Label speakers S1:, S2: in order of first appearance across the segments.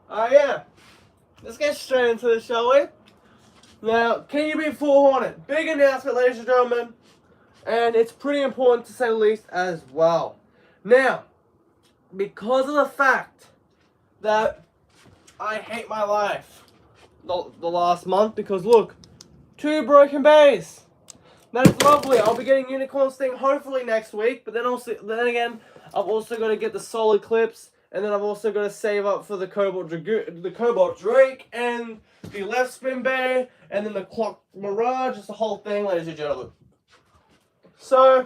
S1: Yeah. Let's get straight into this, shall we? Now, can you beat full Hornet? Big announcement, ladies and gentlemen. And it's pretty important to say the least as well. Now, because of the fact that I hate my life the last month, because look, 2 broken bays. That is lovely. I'll be getting Unicorn Sting hopefully next week, but then again, I've also got to get the Solid Clips, and then I've also got to save up for the Cobalt Drake, and the Left Spin Bay, and then the Clock Mirage. It's the whole thing, ladies and gentlemen. So,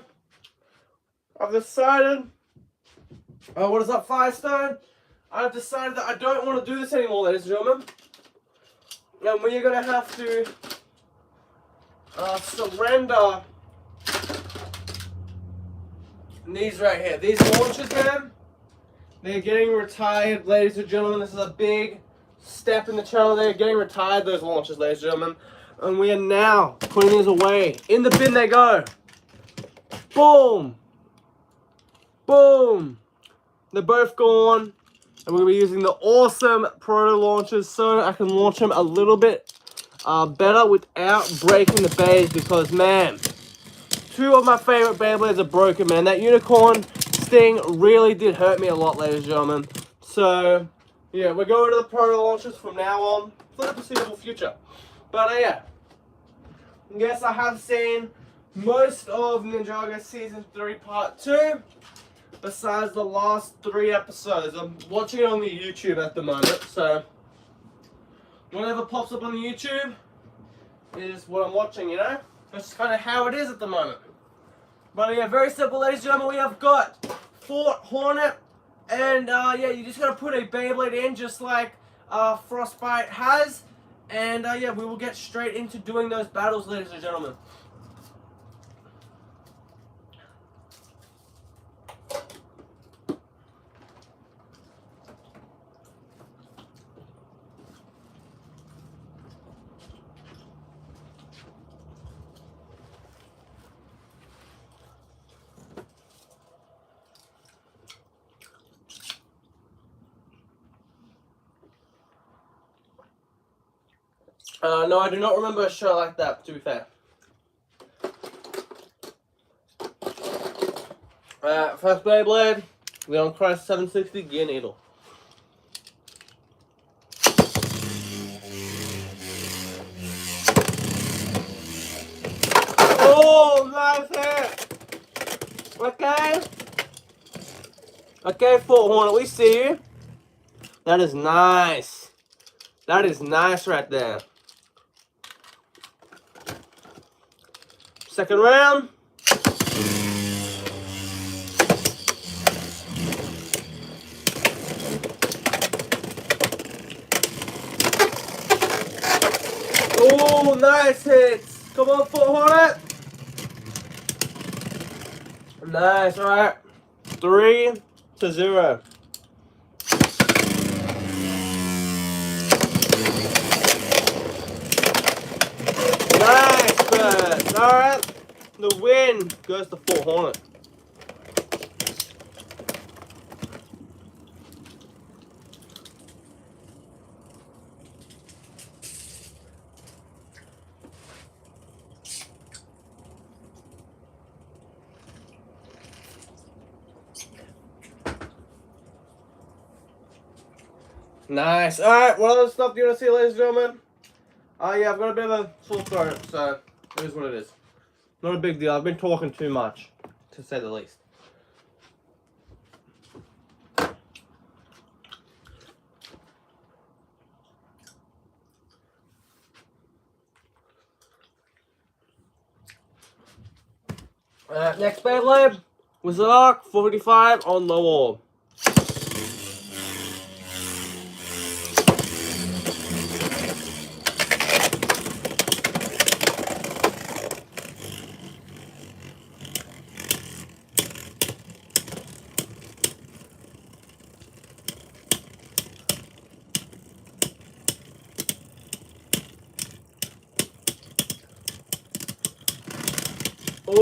S1: I've decided, what is up, Firestone? I've decided that I don't want to do this anymore, ladies and gentlemen. And we're going to have to surrender these right here. These launchers, man, they're getting retired, ladies and gentlemen. This is a big step in the channel. They're getting retired, those launchers, ladies and gentlemen. And we are now putting these away. In the bin they go. Boom. Boom. They're both gone. And we're going to be using the awesome proto launchers so I can launch them a little bit better without breaking the bays, because, man, 2 of my favorite Beyblades are broken, man. That Unicorn Sting really did hurt me a lot, ladies and gentlemen. So, yeah, we're going to the proto launchers from now on for the foreseeable future. But, yeah, yes, I have seen most of Ninjago Season 3 Part 2. Besides the last 3 episodes. I'm watching it on the YouTube at the moment, so whatever pops up on the YouTube is what I'm watching, you know? That's kind of how it is at the moment. But yeah, very simple, ladies and gentlemen. We have got Fort Hornet, and yeah, you just gotta put a Beyblade in just like Frostbite has, and yeah, we will get straight into doing those battles, ladies and gentlemen. No, I do not remember a show like that, to be fair. First Beyblade, Leon Christ 760 Gear Needle. Oh, nice hit! Okay. Okay, Fort Hornet, we see you. That is nice. That is nice right there. Second round. Oh, nice hits. Come on, Fort Hornet. Nice, all right. 3-0. Nice burst. All right. The win goes to Fort Hornet. Nice. All right. What other stuff do you want to see, ladies and gentlemen? Yeah, I've got a bit of a sore throat, so it is what it is. Not a big deal. I've been talking too much, to say the least. Next Beyblade, Wizard Arc 455 on low orb.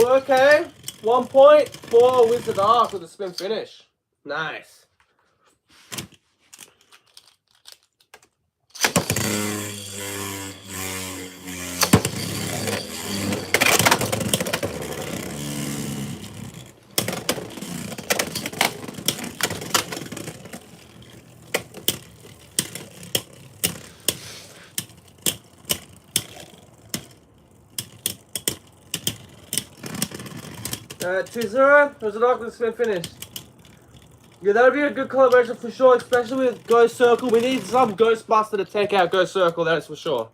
S1: Okay, 1 point for Wizard Arc with a spin finish. Nice. Alright, 2-0. There's an awkward spin finish. Yeah, that'd be a good collaboration for sure, especially with Ghost Circle. We need some Ghostbuster to take out Ghost Circle, that's for sure.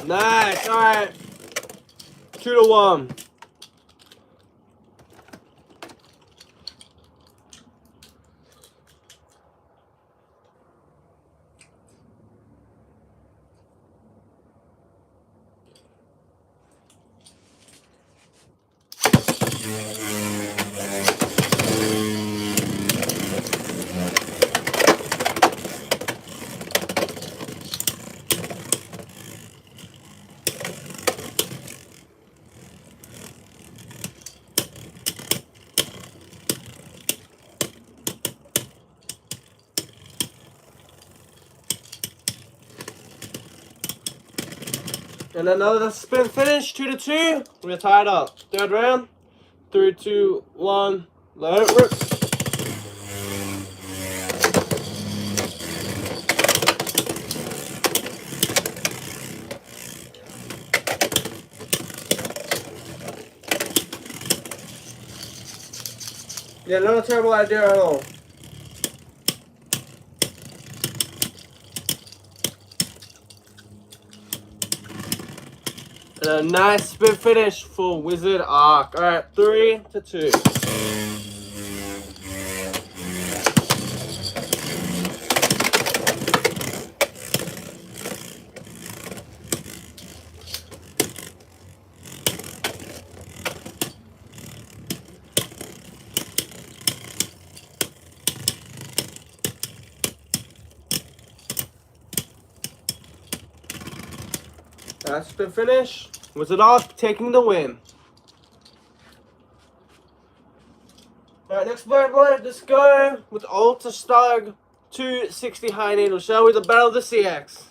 S1: Nice, alright. 2-1. And another spin finish, 2-2. We're tied up. Third round. 3, 2, 1. Let it rip. Yeah, not a terrible idea at all. And a nice spin finish for Wizard Arc. Alright, 3-2. Nice spin finish. Wizard Arc taking the win. Alright, next bird line, let's go with Ultra Stug 260 High Needle. Shall we? The Battle of the CX.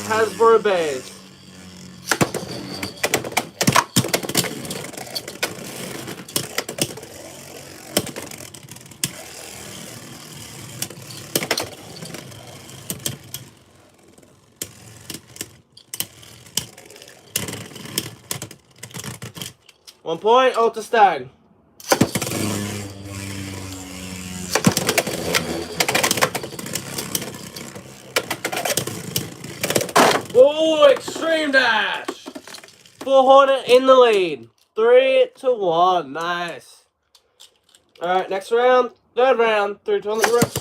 S1: Hasbro base. One point, Ultra Stag. Oh, Extreme Dash! 4 Hornet in the lead. 3-1. Nice. Alright, next round. Third round. 3-2 on the rip.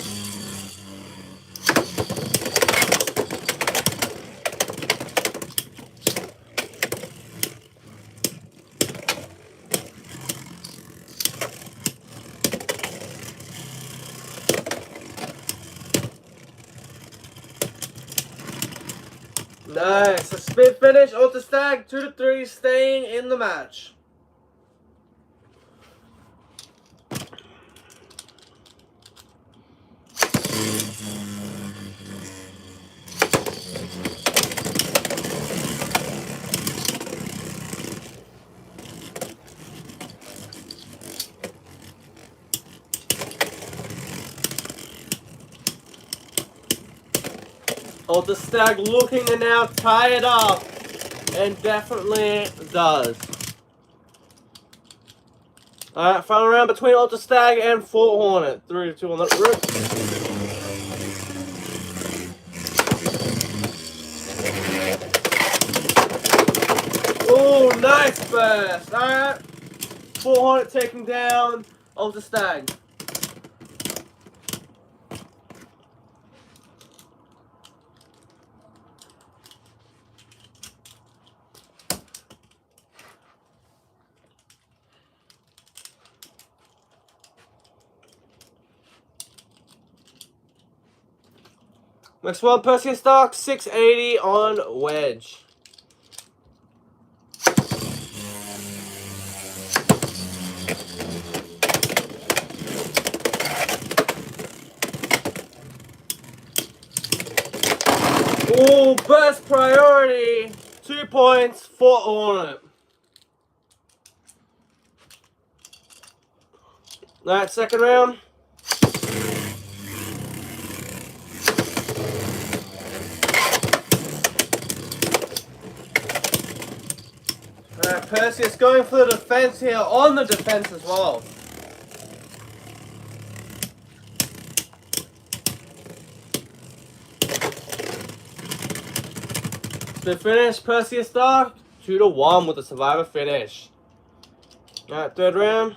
S1: Nice. A spin finish. Ultra Stag 2-3, staying in the match. Ultra Stag looking to now tie it up, and definitely does. Alright, final round between Ultra Stag and Fort Hornet. 3-2 on that rip. Oh, nice burst. Alright. Fort Hornet taking down Ultra Stag. Next one, Perseus Dark 680 on Wedge. Oh, burst priority. 2 points for Hornet. Alright, second round. Alright, Perseus going for the defense here, on the defense as well. The finish, Perseus Dark, 2-1 with the Survivor finish. Alright, third round.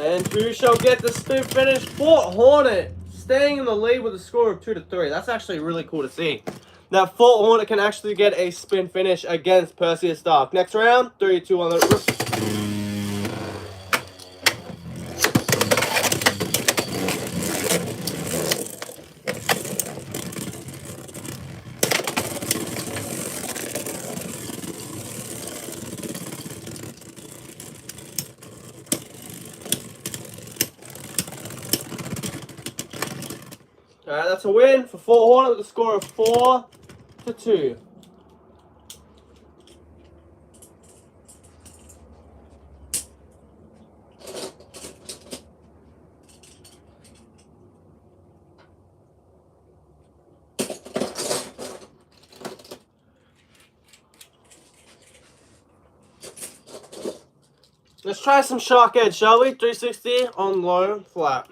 S1: And who shall get the spin finish? Fort Hornet staying in the lead with a score of 2-3. That's actually really cool to see. Now Fort Hornet can actually get a spin finish against Perseus Dark. Next round, 3, 2, 1. Alright, that's a win for Fort Hornet with a score of 4-2. Let's try some Shark Edge, shall we? 360 on low, flat.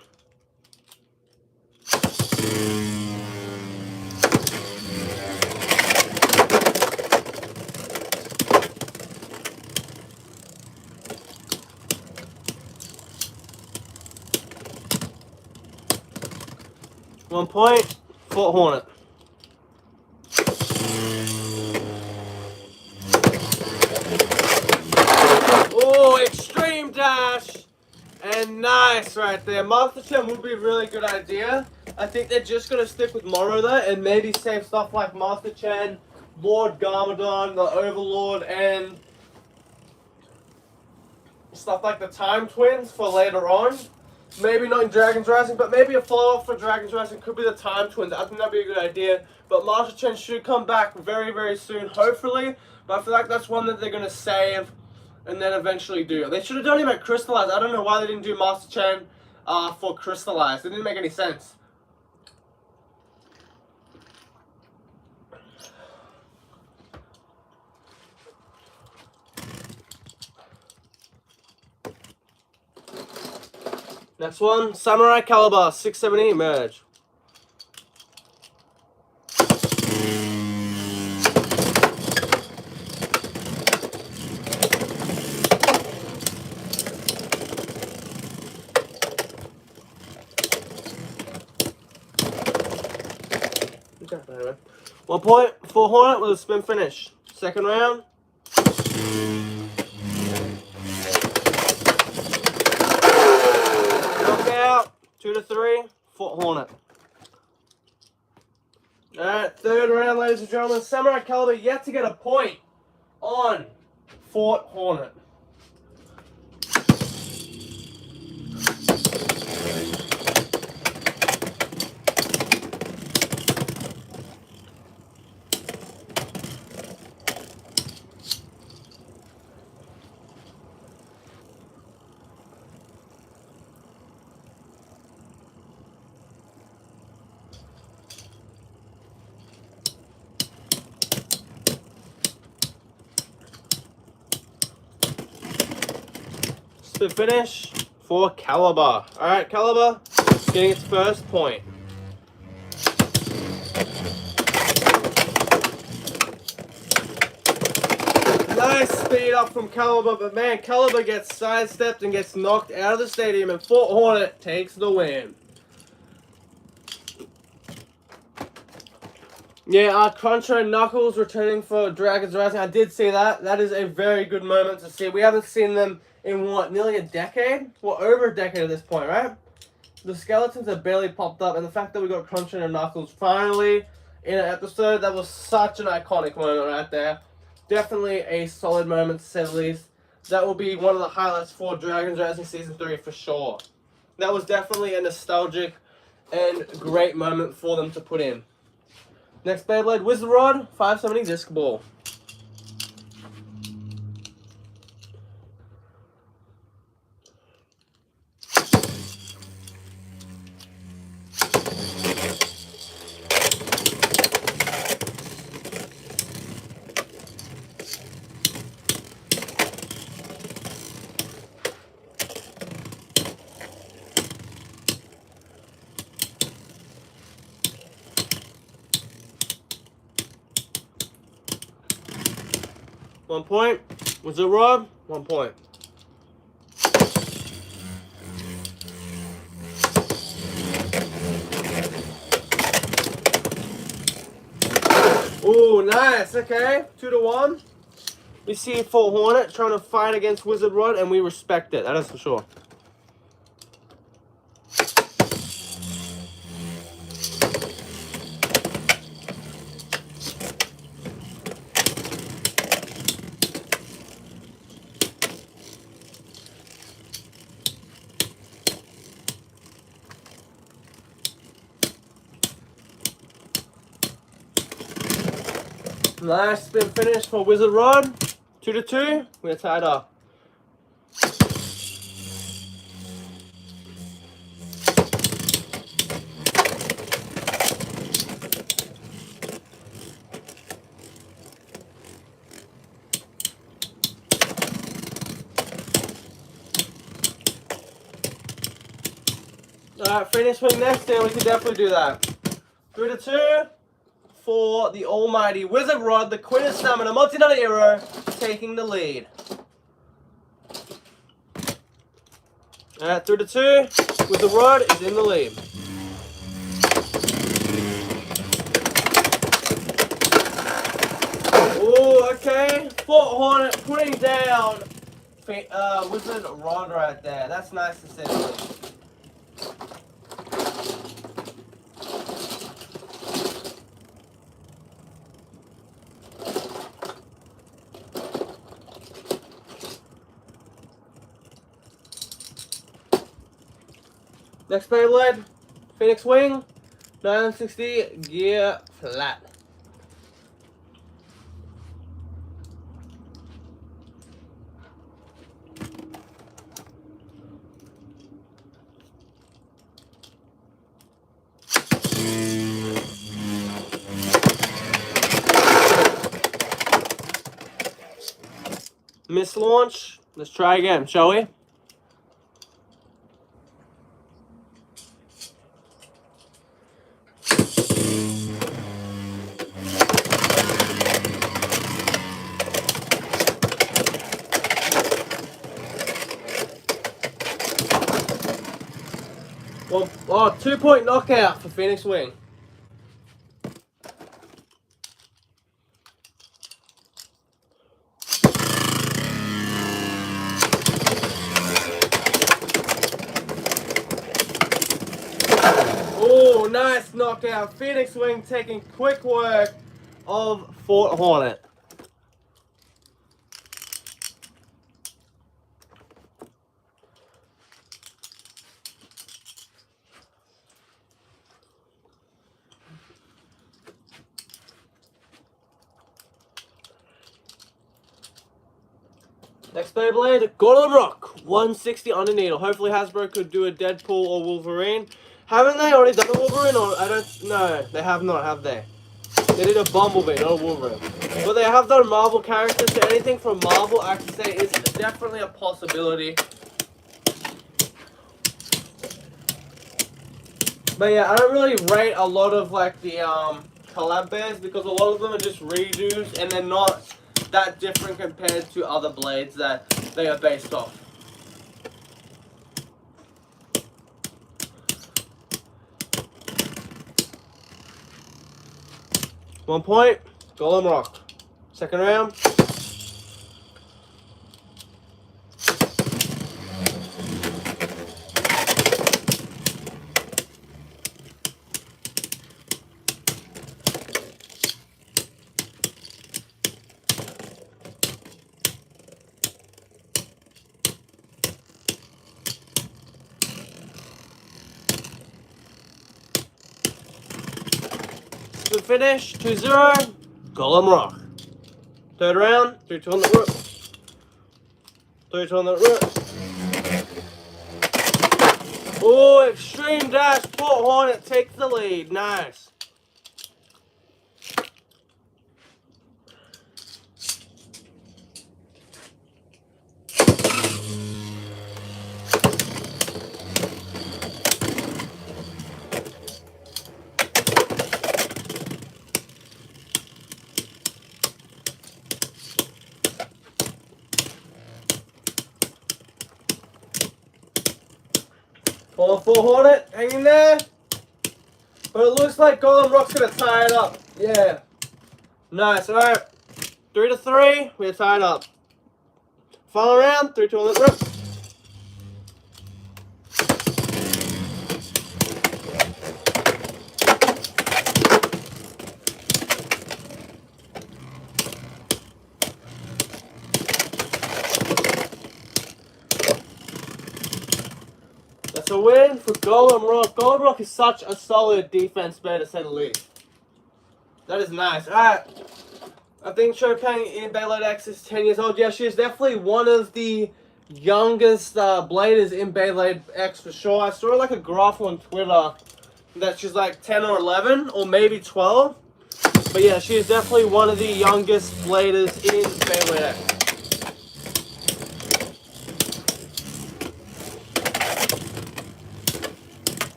S1: One point, Fort Hornet. Oh, extreme dash. And nice right there. Master Chen would be a really good idea. I think they're just going to stick with Moro though, and maybe save stuff like Master Chen, Lord Garmadon, the Overlord, and stuff like the Time Twins for later on. Maybe not in Dragon's Rising, but maybe a follow-up for Dragon's Rising could be the Time Twins. I think that'd be a good idea. But Master Chen should come back very, very soon, hopefully. But I feel like that's one that they're going to save and then eventually do. They should have done him at Crystallize. I don't know why they didn't do Master Chen for Crystallize. It didn't make any sense. Next one, Samurai Caliber 670 merge. Okay, 1 point for Hornet with a spin finish. Second round. Knockout, 2-3, Fort Hornet. Alright, third round, ladies and gentlemen. Samurai Caliber yet to get a point on Fort Hornet. To finish for Caliber. Alright, Caliber getting its first point. Nice speed up from Caliber, but man, Caliber gets sidestepped and gets knocked out of the stadium, and Fort Hornet takes the win. Yeah, Cruncher and Knuckles returning for Dragon's Rising. I did see that. That is a very good moment to see. We haven't seen them in what, nearly a decade? Well, over a decade at this point, right? The skeletons have barely popped up, and the fact that we got Cruncher and Knuckles finally in an episode, that was such an iconic moment right there. Definitely a solid moment to say the least. That will be one of the highlights for Dragon's Rising Season 3 for sure. that was definitely a nostalgic and great moment for them to put in. Next Beyblade, Wizard Rod, 570 disc ball. One point. Wizard Rod, 1 point. Ooh, nice. Okay, 2-1. We see for Hornet trying to fight against Wizard Rod, and we respect it. That is for sure. Nice spin finish for Wizard Rod. 2-2. We're tied up. Alright, Phoenix Wing next, and we can definitely do that. 3-2 for the almighty Wizard Rod, the Queen of Stamina, multi-dollar hero, taking the lead. Alright, 3-2. Wizard Rod is in the lead. Ooh, okay. Fort Hornet putting down Wizard Rod right there. That's nice to see. Next Beyblade, Phoenix Wing, 960 gear flat. Miss launch. Let's try again, shall we? Well, oh, 2-point knockout for Phoenix Wing. Oh, nice knockout. Phoenix Wing taking quick work of Fort Hornet. Next Beyblade, Golden Rock, 160 on the needle. Hopefully Hasbro could do a Deadpool or Wolverine. Haven't they already done a Wolverine? Or I don't know. They have not, have they? They did a Bumblebee, not a Wolverine. But they have done Marvel characters, so anything from Marvel, I can say, is definitely a possibility. But yeah, I don't really rate a lot of like the collab bears because a lot of them are just redos and they're not that different compared to other blades that they are based off. One point, Golem Rock. Second round. The finish, 2-0, Golem Rock. Third round, 3-2 on the rook. 3-2 on the rook. Oh, extreme dash, Port Hornet takes the lead, nice. Port Hornet, hanging there. But it looks like Golem Rock's gonna tie it up. Yeah. Nice, alright. 3-3, we're tied up. Final round, 3-2 on the rook. That's a win for Golem Rock. Golem Rock is such a solid defense player, to say the least. That is nice. Alright. I think Chopin in Beyblade X is 10 years old. Yeah, she is definitely one of the youngest bladers in Beyblade X for sure. I saw like a graph on Twitter that she's like 10 or 11 or maybe 12. But yeah, she is definitely one of the youngest bladers in Beyblade X.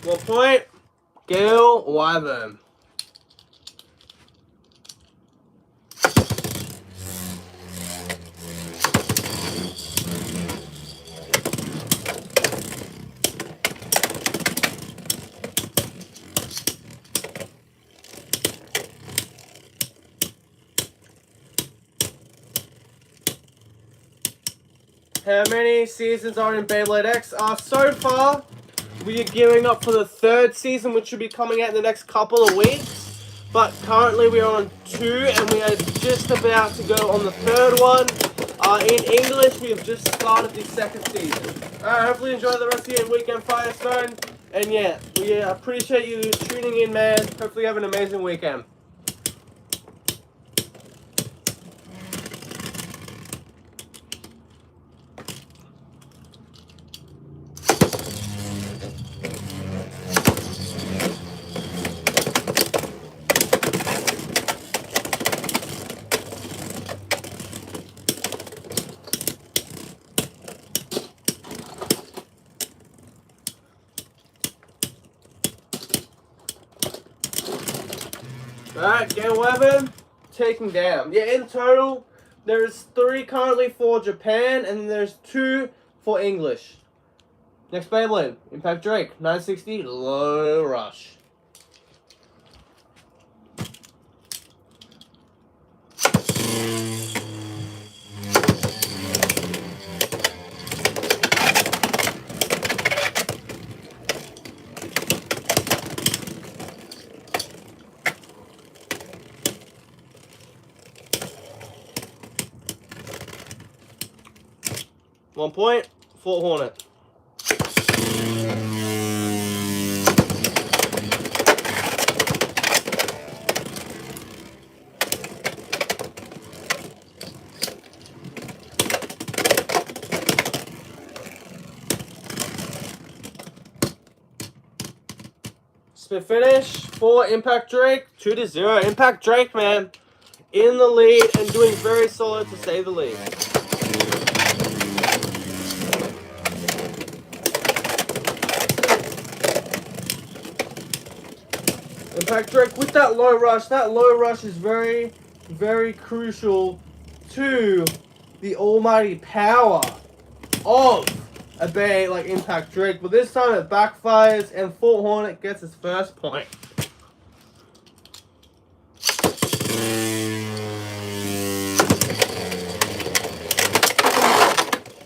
S1: 1 point, Gail Wyvern. How many seasons are in Beyblade X? So far, we are gearing up for the 3rd season, which should be coming out in the next couple of weeks. But currently we are on 2, and we are just about to go on the 3rd one. In English, we have just started the 2nd season. Hopefully you enjoy the rest of your weekend, Firestone. And yeah, we appreciate you tuning in, man. Hopefully you have an amazing weekend. Alright, Gail Weapon, taking down. Yeah, in total, there's 3 currently for Japan, and then there's 2 for English. Next Beyblade, Impact Drake, 960, Low Rush. One point, Fort Hornet. Split finish for Impact Drake, 2-0. Impact Drake, man, in the lead and doing very solid to say the least. Impact Drake with that low rush. That low rush is very, very crucial to the almighty power of a bay like Impact Drake. But this time it backfires and Fort Hornet gets his first point.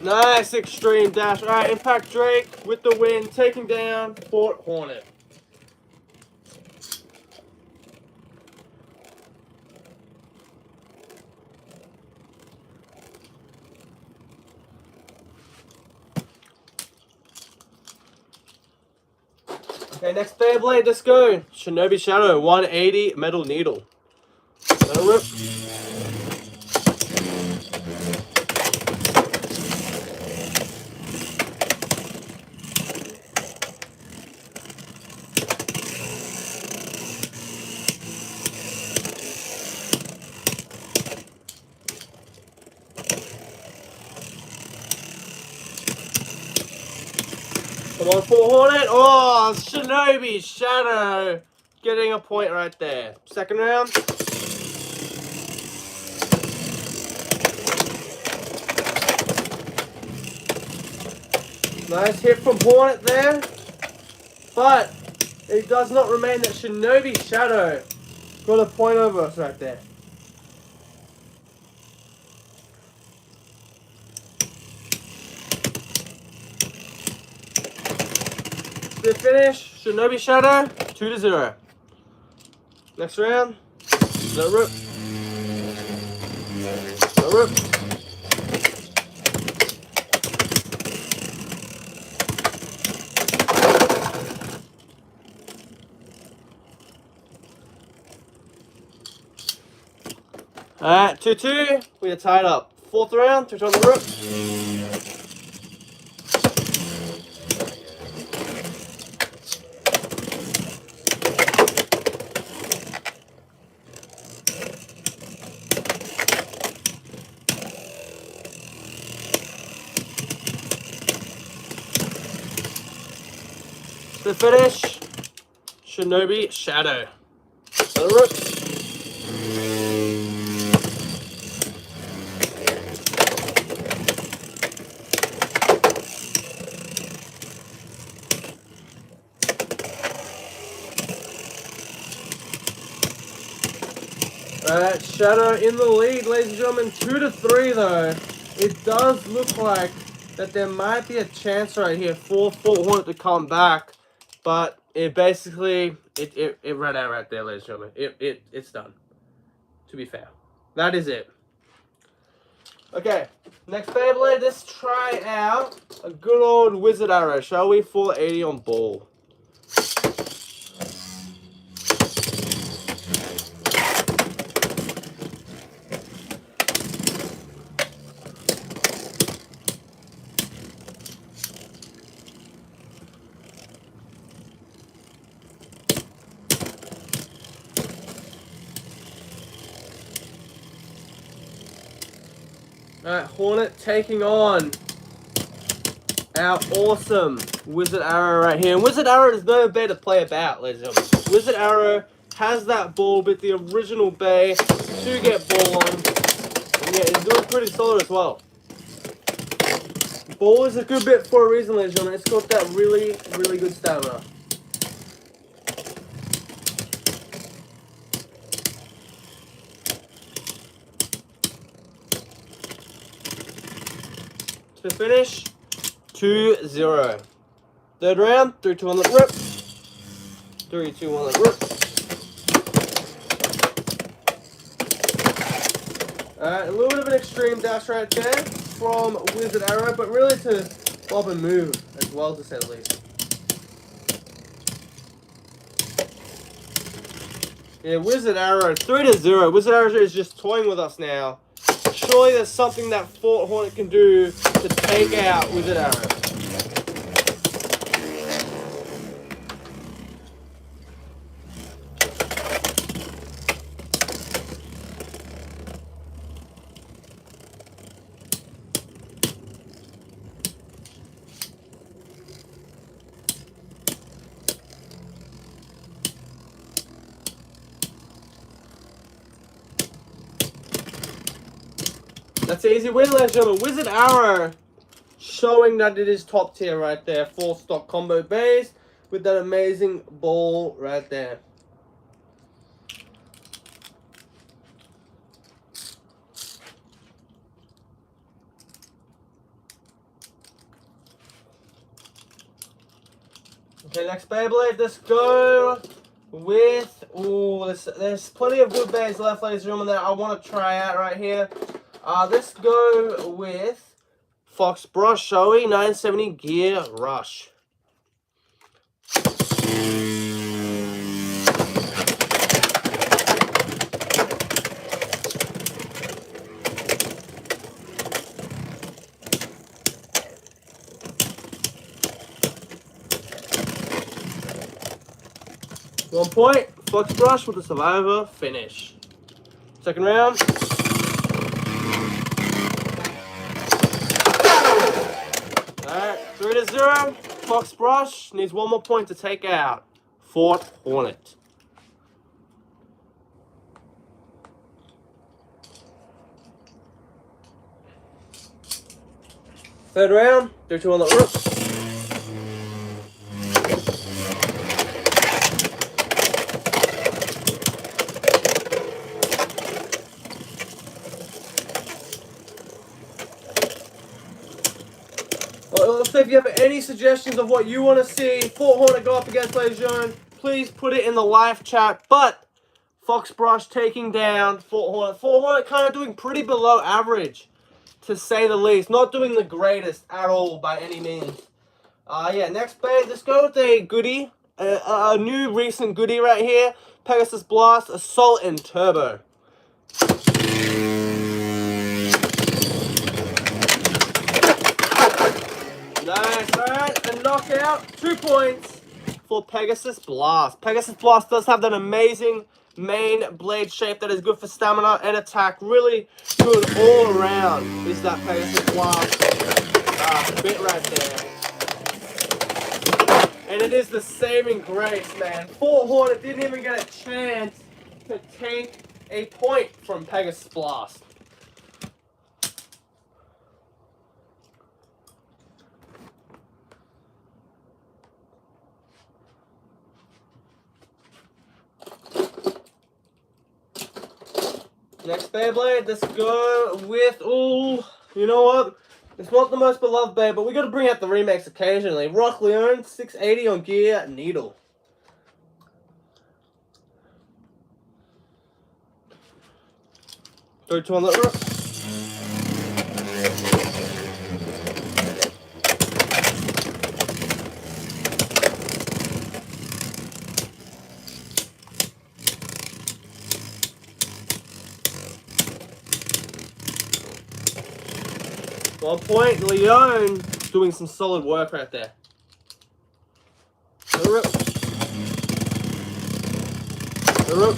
S1: Nice extreme dash. Alright, Impact Drake with the win, taking down Fort Hornet. next Beyblade, let's go. Shinobi Shadow, 180 metal needle. Let it rip. Come on, full Hornet. Oh, Shinobi Shadow. Getting a point right there. Second round. Nice hit from Hornet there. But it does not remain that Shinobi Shadow got a point over us right there. The finish, Shinobi Shadow, 2-0. Next round, let it rip. Let it rip. Alright, 2-2, we are tied up. Fourth round, 2 on the rip. The finish, Shinobi Shadow. Let it rip. Alright, Shadow in the lead, ladies and gentlemen. 2-3 though. It does look like that there might be a chance right here for Hornet to come back. But it basically, it ran out right there, ladies and gentlemen. It's done. To be fair. That is it. Okay, next Beyblade, let's try out a good old Wizard Arrow, shall we? 480 on ball. Alright, Hornet taking on our awesome Wizard Arrow right here. And Wizard Arrow is no bay to play about, ladies and gentlemen. Wizard Arrow has that ball bit, the original bay to get ball on. And yeah, it's doing pretty solid as well. Ball is a good bit for a reason, ladies and gentlemen. It's got that really, really good stamina. To finish, 2-0. Third round, 3-2 on the rip. 3-2 on the rip. Alright, a little bit of an extreme dash right there from Wizard Arrow, but really to bob and move as well, to say the least. Yeah, Wizard Arrow, 3-0. Wizard Arrow is just toying with us now. Surely there's something that Fort Hornet can do to take out Wizard Arrow. That's an easy win, ladies and gentlemen. Wizard Arrow showing that it is top tier right there. 4 stock combo base with that amazing ball right there. Okay, next Beyblade, let's go with, there's plenty of good bays left, ladies and gentlemen, that I want to try out right here. Let's go with Fox Brush Showy 970 Gear Rush. point. Flex brush with a survivor finish. Second round. Alright, 3-0. Fox Brush needs one more point to take out Fort Hornet. Third round, 3-2 on the rook. So if you have any suggestions of what you want to see Fort Hornet go up against, ladies and gentlemen, please put it in the live chat. But Fox Brush taking down Fort Hornet. Fort Hornet kind of doing pretty below average, to say the least. Not doing the greatest at all by any means. Yeah, next band, let's go with a goodie. A new recent goodie right here. Pegasus Blast, Assault and Turbo. Nice, alright, a knockout, 2 points for Pegasus Blast. Pegasus Blast does have that amazing main blade shape that is good for stamina and attack. Really good all around is that Pegasus Blast bit right there. And it is the saving grace, man. Fort Hornet didn't even get a chance to take a point from Pegasus Blast. Next Beyblade, let's go with, ooh, you know what? It's not the most beloved Beyblade, but we got to bring out the remakes occasionally. Rock Leone, 680 on gear, needle. Third two on that rook. 1 point, Leone doing some solid work right there. The rook. The rook.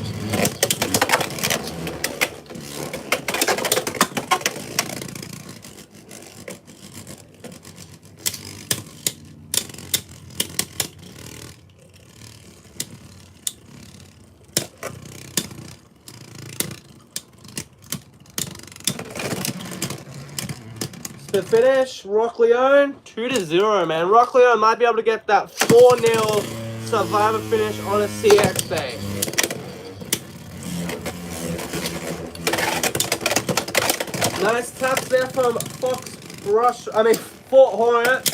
S1: To finish, Rock Leone, 2-0, man. Rock Leone might be able to get that 4-0 survivor finish on a CX day. Nice taps there from Fort Hornet.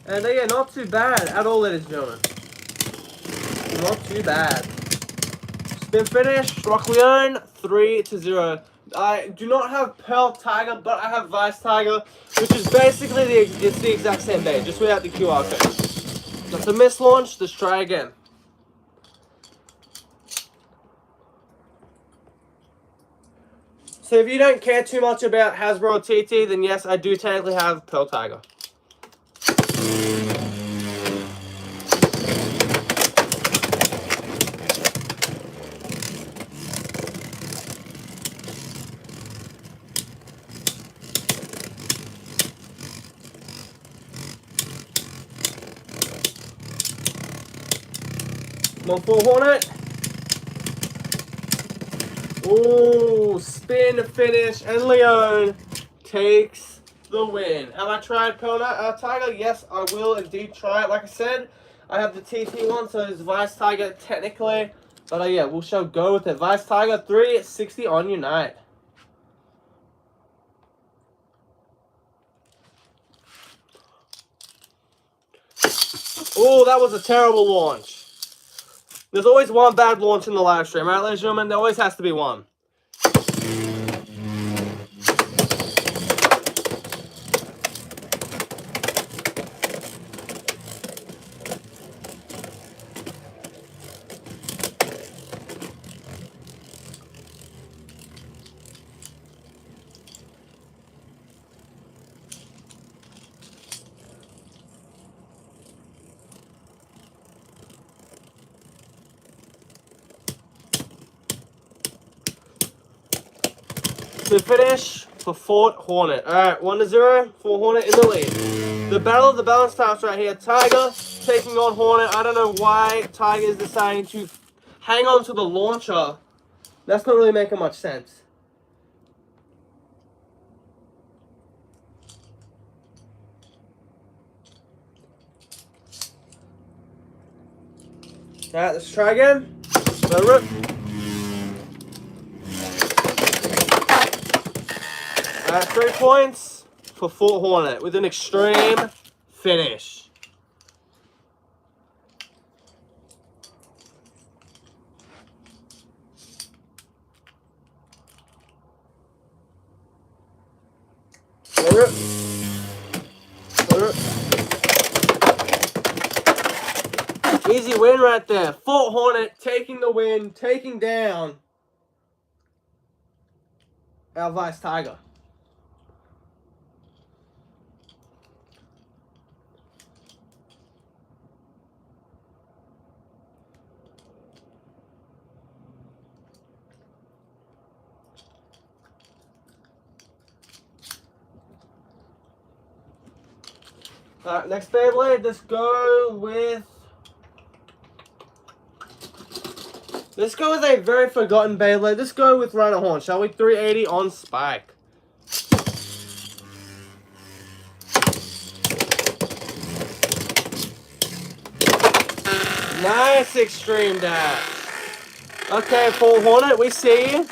S1: And yeah, not too bad at all, ladies and gentlemen. Not too bad. Spin finish, Rock Leone, 3-0. I do not have Pearl Tiger, but I have Vice Tiger, which is basically it's the exact same day, just without the QR code. That's a mislaunch. Let's try again. So if you don't care too much about Hasbro or TT, then yes, I do technically have Pearl Tiger. Come on, Fort Hornet. Ooh, spin finish, and Leone takes the win. Have I tried Pearl Tiger? Yes, I will indeed try it. Like I said, I have the TT one, so it's Vice Tiger technically. But yeah, we shall go with it. Vice Tiger, 360 on Unite. Oh, that was a terrible launch. There's always one bad launch in the live stream, right, ladies and gentlemen? There always has to be one. To finish for Fort Hornet. Alright, 1-0. Fort Hornet in the lead. The battle of the balance types right here. Tiger taking on Hornet. I don't know why Tiger is deciding to hang on to the launcher. That's not really making much sense. Alright, let's try again. Let it rip. Alright, 3 points for Fort Hornet with an extreme finish. Let it rip. Let it rip. Easy win right there. Fort Hornet taking the win, taking down our Vice Tiger. Alright, next Beyblade, let's go with a very forgotten Beyblade. Let's go with Rhino Horn, shall we? 380 on Spike. Nice extreme dash. Okay, Fort Hornet, we see you.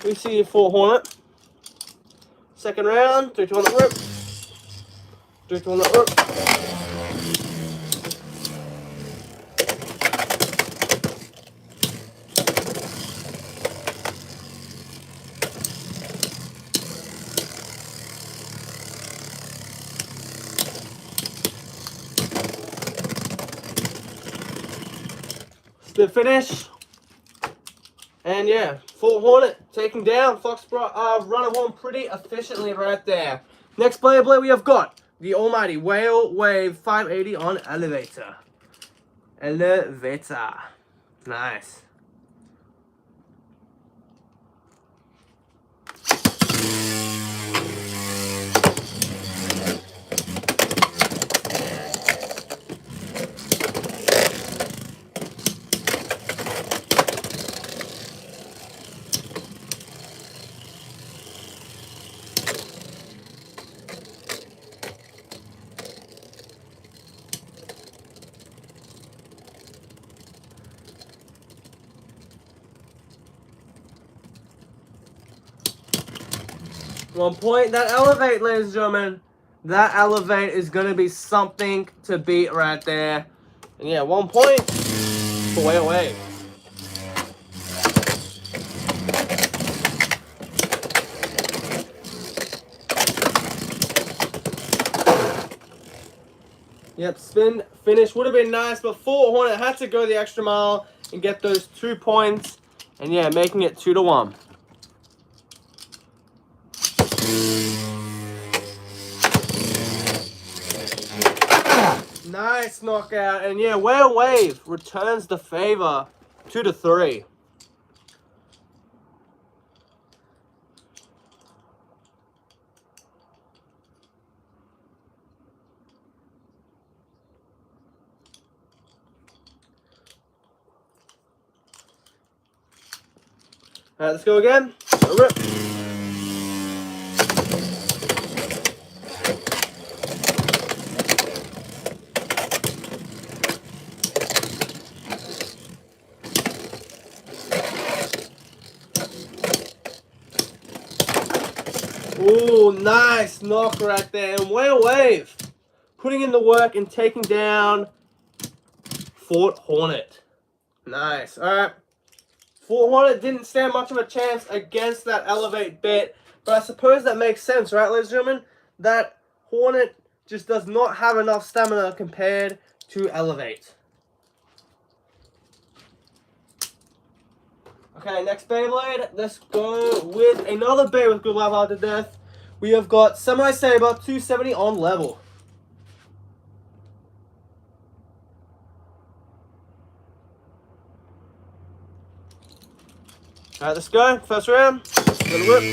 S1: We see you, Fort Hornet. Second round, 3-2 on the rip. 3-2 on the rip. The finish, and yeah, Fort Hornet taking down Foxborough Runner Horn pretty efficiently right there. Next Beyblade we have got the almighty Whale Wave 580 on Elevator. Elevator, nice. One point. That Elevate, ladies and gentlemen. That Elevate is going to be something to beat right there. And yeah, 1 point for Whale Wave. Yep, spin finish would have been nice, but Fort Hornet had to go the extra mile and get those 2 points. And yeah, making it 2-1. Nice knockout, and yeah, Whale Wave returns the favor, 2-3. Alright, let's go again. Rip. Ooh, nice knock right there. And Whale Wave putting in the work and taking down Fort Hornet. Nice. Alright. Fort Hornet didn't stand much of a chance against that Elevate bit. But I suppose that makes sense, right, ladies and gentlemen? That Hornet just does not have enough stamina compared to Elevate. Okay, next Beyblade. Let's go with another Bey with good level to death. We have got Samurai Saber 270 on level. Alright, let's go. First round. gonna rip.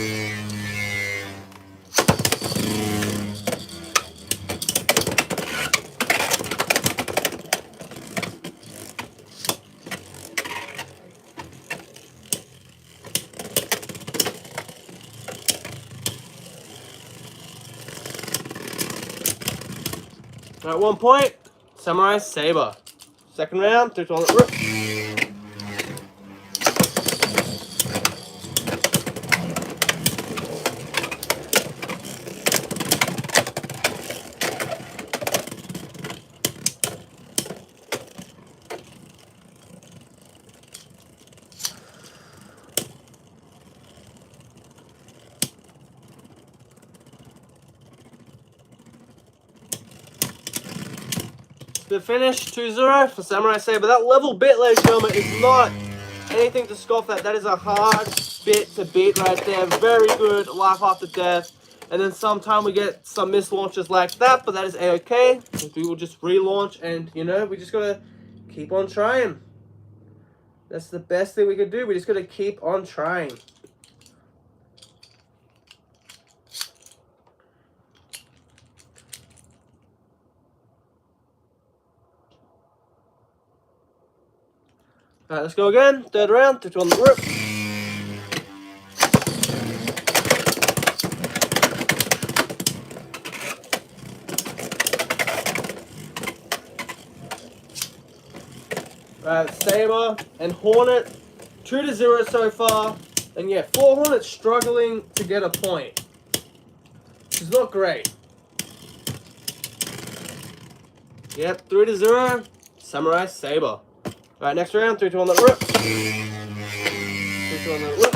S1: At 1 point, Samurai Saber. Second round, 3, 2, 1, rip. The finish, 2-0 for Samurai Saber. That level bit, ladies and gentlemen, is not anything to scoff at. That is a hard bit to beat right there. Very good, life after death. And then sometime we get some missed launches like that, but that is a-okay. We will just relaunch and, you know, we just gotta keep on trying. That's the best thing we could do. We just gotta keep on trying. Alright, let's go again. Third round, 3, 2, 1, rip. Alright, Saber and Hornet, 2-0 so far. And yeah, 4 Hornets struggling to get a point. Which is not great. Yep, 3-0, Samurai Saber. Alright, next round, 3, 2, 1, rip. 3, 2, 1, rip.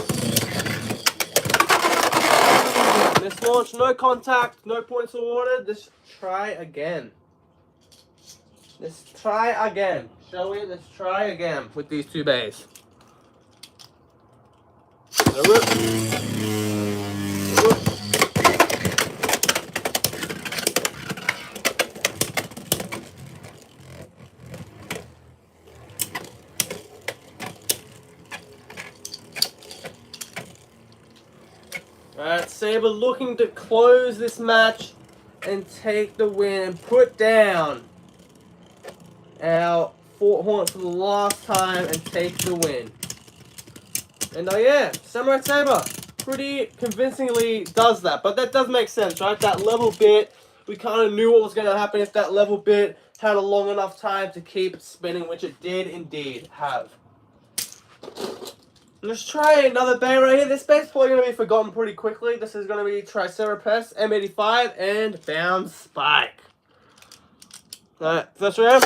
S1: Miss launch, no contact, no points awarded. Let's try again. Let's try again. Shall we? Let's try again with these 2 bays. Rip. Alright, Saber looking to close this match and take the win and put down our Fort Hornet for the last time and take the win. And yeah, Samurai Saber pretty convincingly does that, but that does make sense, right? That level bit, we kind of knew what was going to happen if that level bit had a long enough time to keep spinning, which it did indeed have. Let's try another bay right here. This bay's probably going to be forgotten pretty quickly. This is going to be Triceratops, M85, and Bounce Spike. Alright, first round.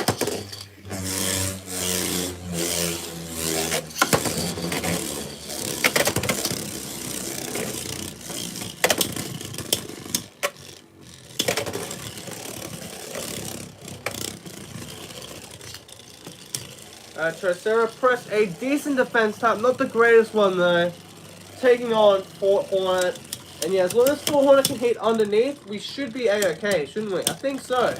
S1: Triceratops, a decent defense type, not the greatest one though. Taking on Fort Hornet. And yeah, as long as Fort Hornet can hit underneath, we should be a-okay, shouldn't we? I think so.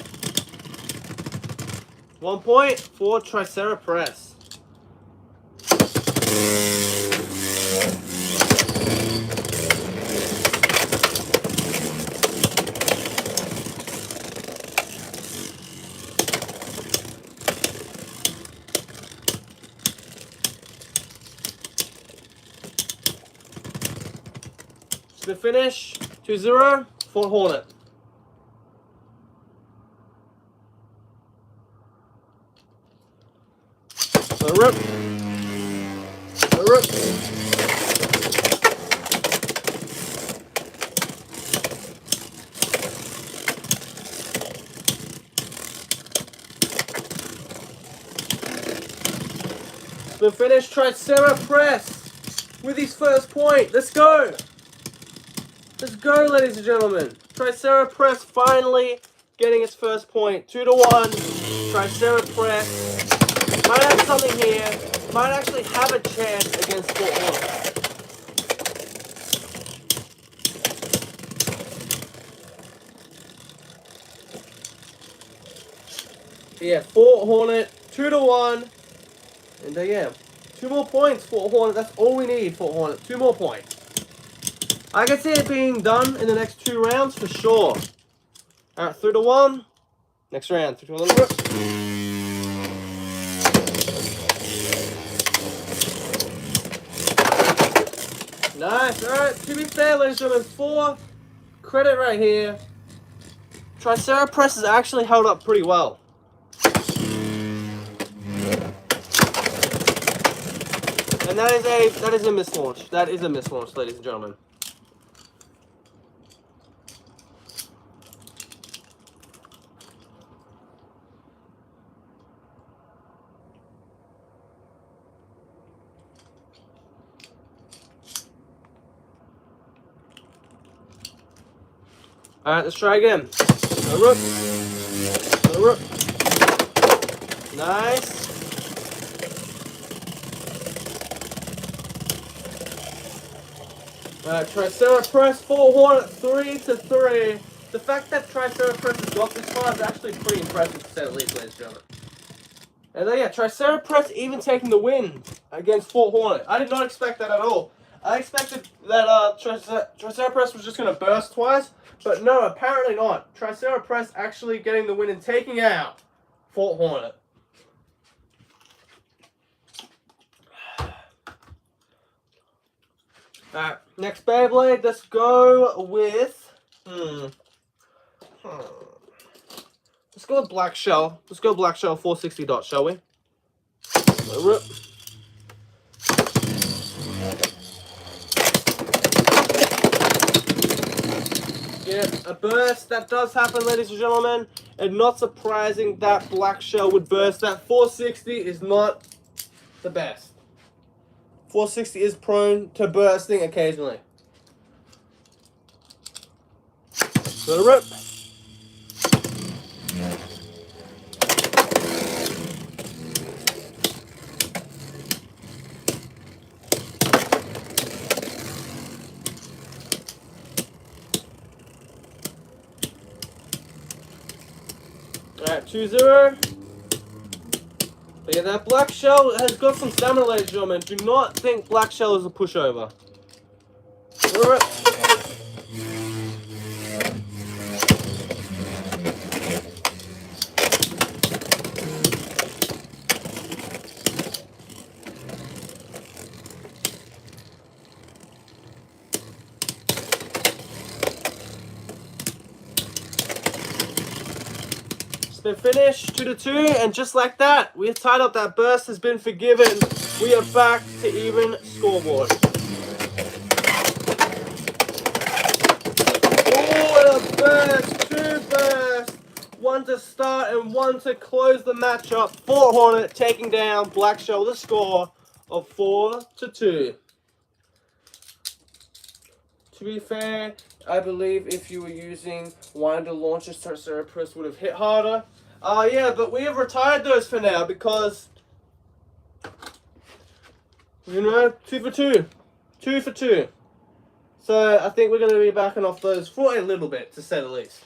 S1: 1 point for Triceratops. The finish, 2-0, Fort Hornet. The rip. The rip. The finish, Triceratops with his first point. Let's go. Let's go, ladies and gentlemen. Triceratops finally getting its first point. 2-1. Triceratops might have something here. Might actually have a chance against Fort Hornet. Yeah, Fort Hornet, 2-1. And yeah, 2 more points, Fort Hornet. That's all we need, Fort Hornet. 2 more points. I can see it being done in the next 2 rounds for sure. Alright, 3 to 1. Next round, 3 to 1, rip. Nice, alright, to be fair, ladies and gentlemen, 4 credit right here. Triceratops has actually held up pretty well. And that is a mislaunch. That is a mislaunch, ladies and gentlemen. Alright, let's try again. Another rook. Another rook. Nice. Alright, Triceratops, 4 hornet, 3 to 3. The fact that Triceratops has got this far is actually pretty impressive, to say the least, ladies and gentlemen. And then, yeah, Triceratops even taking the win against Fort Hornet. I did not expect that at all. I expected that Triceratops was just going to burst twice, but no, apparently not. Triceratops actually getting the win and taking out Fort Hornet. Alright, next Beyblade, let's go with... Let's go with Black Shell. Let's go Black Shell 460 dot, shall we? Rip. Yeah, a burst. That does happen, ladies and gentlemen. And not surprising that Black Shell would burst. That 460 is not the best. 460 is prone to bursting occasionally. So rip. Alright, 2-0. But yeah, that Black Shell has got some stamina, ladies and gentlemen. Do not think Black Shell is a pushover. Alright. Been finished 2 to 2, and just like that, we have tied up. That burst has been forgiven. We are back to even scoreboard. Oh, and a burst, 2 bursts, 1 to start and 1 to close the matchup. Fort Hornet taking down Black Shell, the score of 4 to 2. To be fair, I believe if you were using one of the launchers, Triceratops would have hit harder. Yeah, but we have retired those for now because, you know, 2 for 2. 2 for 2. So I think we're going to be backing off those for a little bit, to say the least.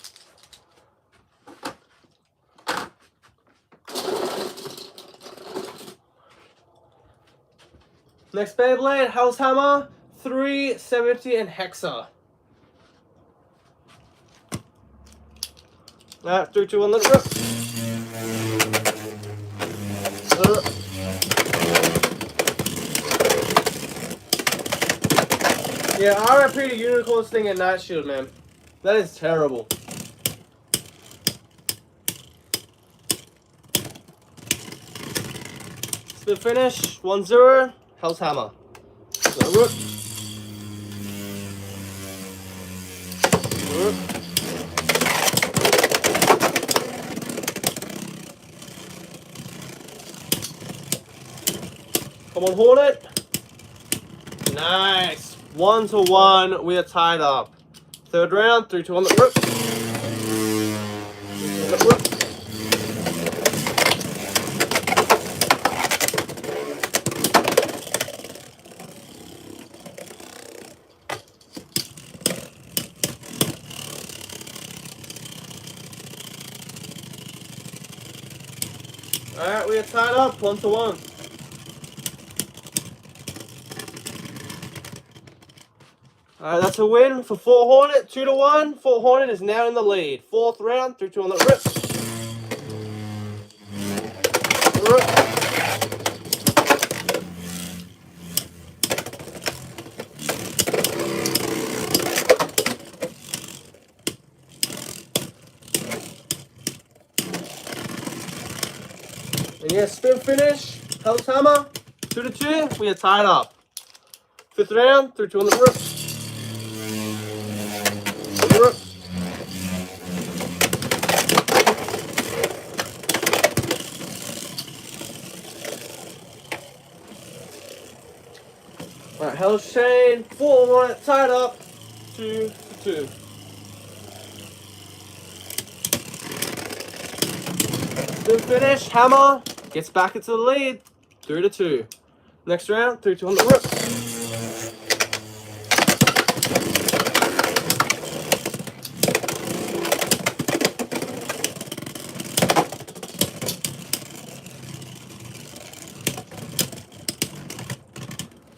S1: Next Beyblade, Hell's Hammer, 370 and Hexa. Alright, 3, 2, 1, let's rip. Yeah, RIP the Unicorn Sting and Night Shield, man. That is terrible. Spin finish, 1-0, Hell's Hammer. Rip. Rip. Come on, Hornet. Nice. 1 to 1. We are tied up. Third round. 3, 2, 1. Let's rip. Alright, we are tied up. 1 to 1. Alright, that's a win for Fort Hornet, 2-1. Fort Hornet is now in the lead. Fourth round, 3-2 on the rip. And yeah, spin finish, Hell's Hammer, 2-2. We are tied up. Fifth round, 3-2 on the rip. Alright, Hell's Chain, Fort Hornet, tied up, 2-2. Spin finish, Hammer gets back into the lead, 3-2. Next round, 3-2 on the rip.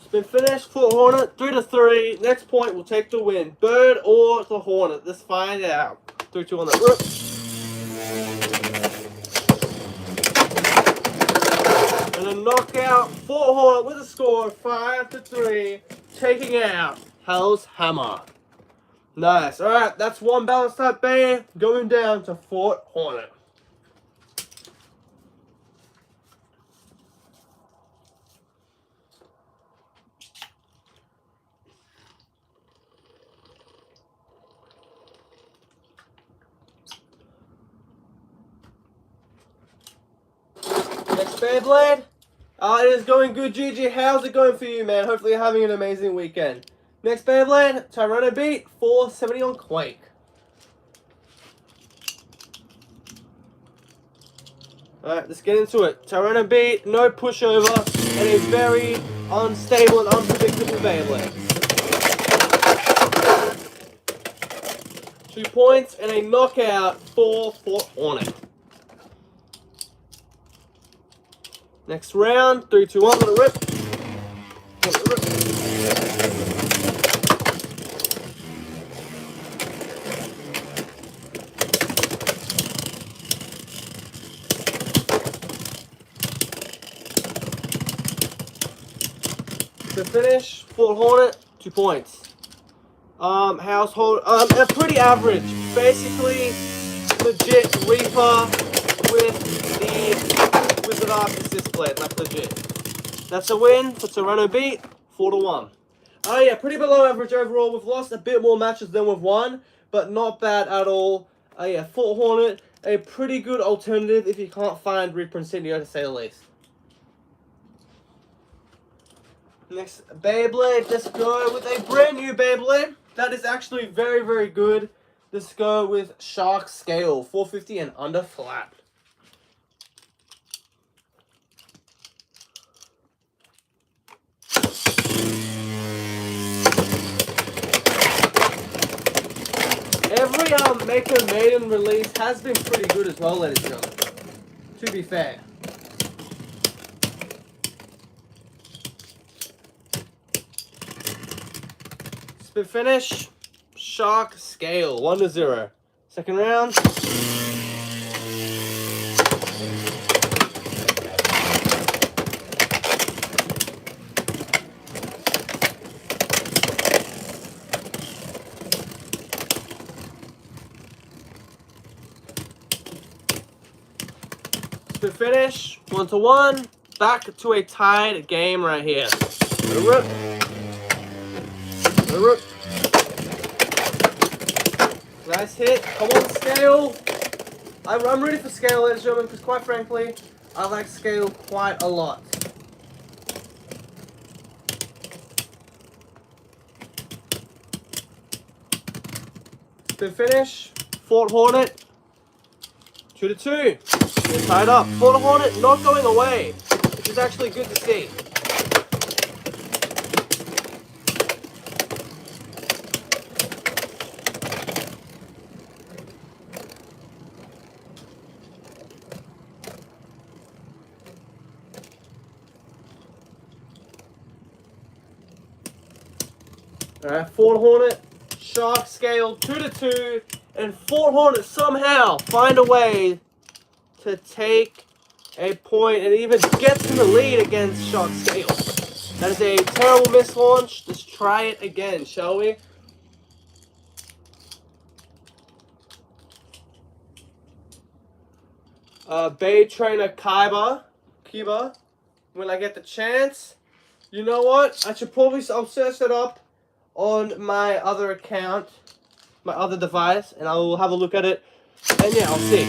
S1: Spin finish, Fort Hornet, 3-3. Next point will take the win. Bird or the Hornet? Let's find out. 3-2 on the rip. And a knockout, Fort Hornet with a score of 5-3, taking out Hell's Hammer. Nice. Alright, that's one balance type bay going down to Fort Hornet. Next Beyblade. It is going good, GG. How's it going for you, man? Hopefully you're having an amazing weekend. Next Beyblade, Tyranno Beat, 470 on Quake. Alright, let's get into it. Tyranno Beat, no pushover, and a very unstable and unpredictable Beyblade. 2 points and a knockout for Fort Hornet. Next round, 3-2-1, let it rip. Let it rip. To finish, Fort Hornet, 2 points. Household, pretty average. Basically, legit Reaper with the Wizard Arc assist blade, like legit. That's a win for Tyranno Beat, 4-1. Oh yeah, pretty below average overall. We've lost a bit more matches than we've won, but not bad at all. Oh yeah, Fort Hornet, a pretty good alternative if you can't find Reaper Incendio, to say the least. Next Beyblade, let's go with a brand new Beyblade. That is actually very, very good. Let's go with Shark Scale, 450 and under flat. Every Maker Maiden release has been pretty good as well, ladies and gentlemen, to be fair. Spin finish, Shark Scale, 1-0. Second round. Spin finish, 1-1. Back to a tied game right here. Rip. Rip. Nice hit. Come on, Scale. I'm ready for Scale, ladies and gentlemen, because quite frankly, I like Scale quite a lot. Spin finish, Fort Hornet, 2-2. They're tied up. Fort Hornet not going away, which is actually good to see. Alright, Fort Hornet, Shark Scale 2-2, and Fort Hornet somehow find a way to take a point and even gets in the lead against Shark Scale. That is a terrible mislaunch. Let's try it again, shall we? Bay Trainer Kiba, when I get the chance. You know what? I'll search it up on my other account, my other device, and I will have a look at it. And yeah, I'll see.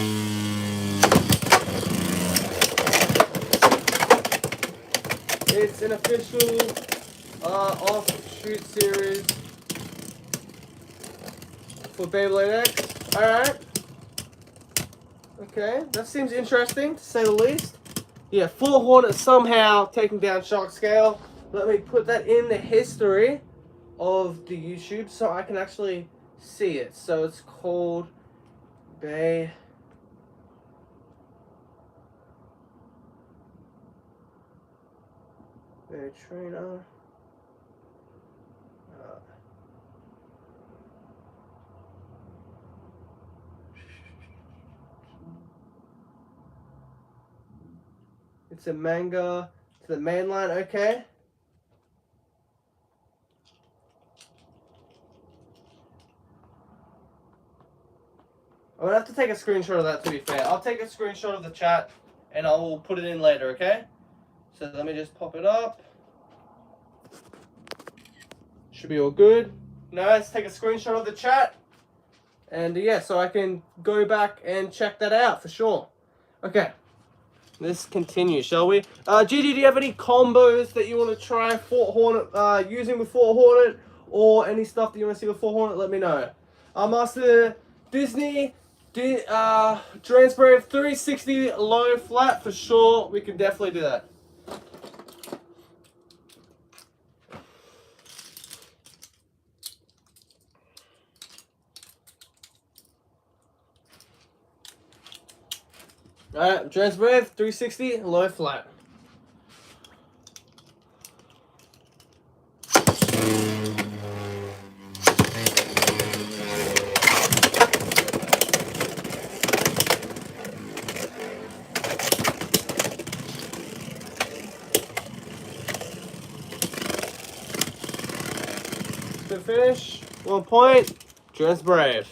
S1: It's an official offshoot series for Beyblade X. Alright. Okay, that seems interesting to say the least. Yeah, Fort Hornet somehow taking down Shark Scale. Let me put that in the history of the YouTube so I can actually see it. So it's called Bay Trainer. It's a manga to the main line, okay. I'm gonna have to take a screenshot of that, to be fair. I'll take a screenshot of the chat and I will put it in later, okay? So let me just pop it up. Should be all good. Nice, take a screenshot of the chat. And yeah, so I can go back and check that out for sure. Okay, let's continue, shall we? GG, do you have any combos that you want to try Fort Hornet, using with Fort Hornet, or any stuff that you want to see with Fort Hornet? Let me know. Master Disney, Transbrave 360 low flat for sure. We can definitely do that. Alright, Transbrave 360 low flat. To finish, 1 point, Transbrave.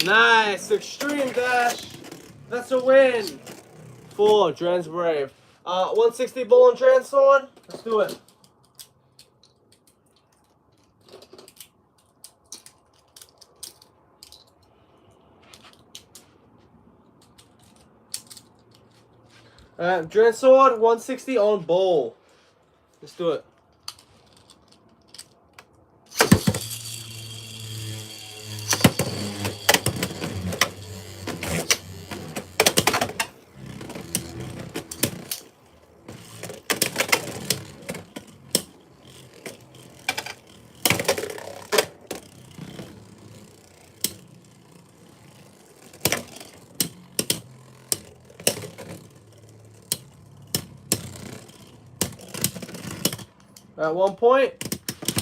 S1: Nice, extreme dash. That's a win for Transbrave. 160 ball and Transword. Let's do it. Transword 160 on ball. Let's do it. At 1 point,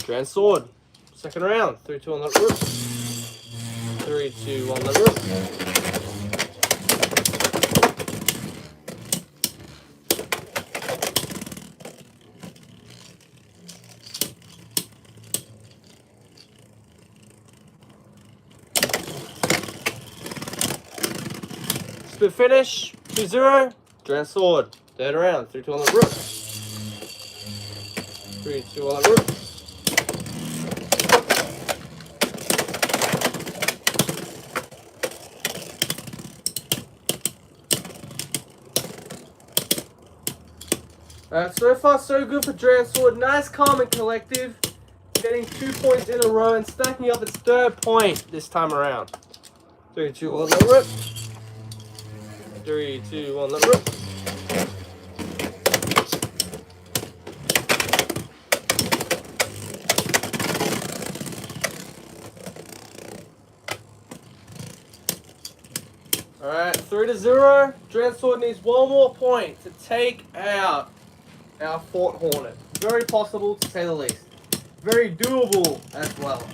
S1: Transword. Second round, 3-2 on that roof. 3-2 on that roof. Split finish, 2-0, Transword. Third round, 3-2 on the roof. 3-2 on the roof. So far so good for Transword. Nice, calm and collective. Getting 2 points in a row and stacking up its third point this time around. 3-2 on the rip. 3-2 on the rip. Alright, 3-0. Dransword needs one more point to take out our Fort Hornet. Very possible to say the least. Very doable as well.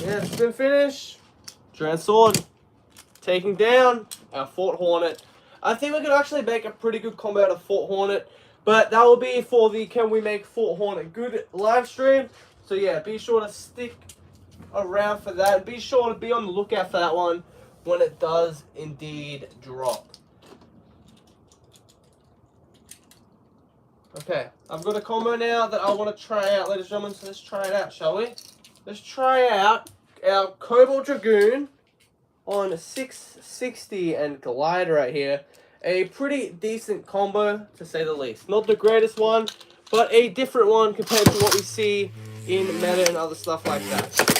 S1: Yeah, spin finish. Dransword taking down our Fort Hornet. I think we could actually make a pretty good combo out of Fort Hornet, but that will be for the Can We Make Fort Hornet Good live stream. So yeah, be sure to stick around for that. Be sure to be on the lookout for that one when it does indeed drop. Okay, I've got a combo now that I want to try out, ladies and gentlemen, so let's try it out, shall we? Let's try out our Cobalt Dragoon on 660 and Glider right here. A pretty decent combo, to say the least. Not the greatest one, but a different one compared to what we see in meta and other stuff like that.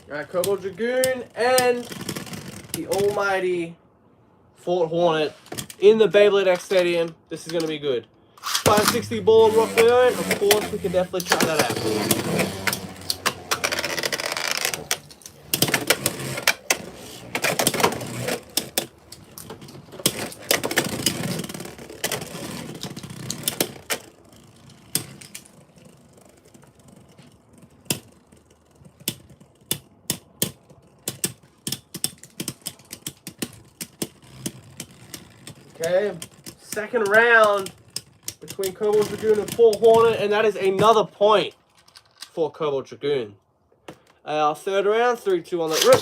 S1: Alright, Cobalt Dragoon and the almighty Fort Hornet in the Beyblade X Stadium. This is going to be good. 560 ball and Rock Leone. Of course, we can definitely try that out. Okay, second round between Cobalt Dragoon and Fort Hornet, and that is another point for Cobalt Dragoon. Our third round, 3-2 on that rip.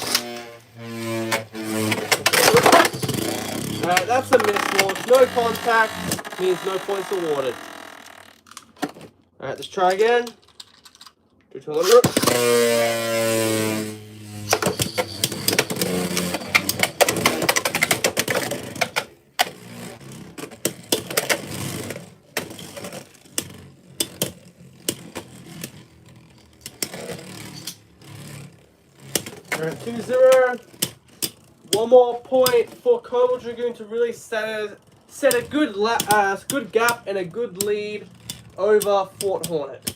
S1: Alright, that's a miss launch. No contact means no points awarded. Alright, let's try again. 3-2 on that rip. Alright, 2-0. One more point for Cobalt Dragoon to really set a good gap and a good lead over Fort Hornet.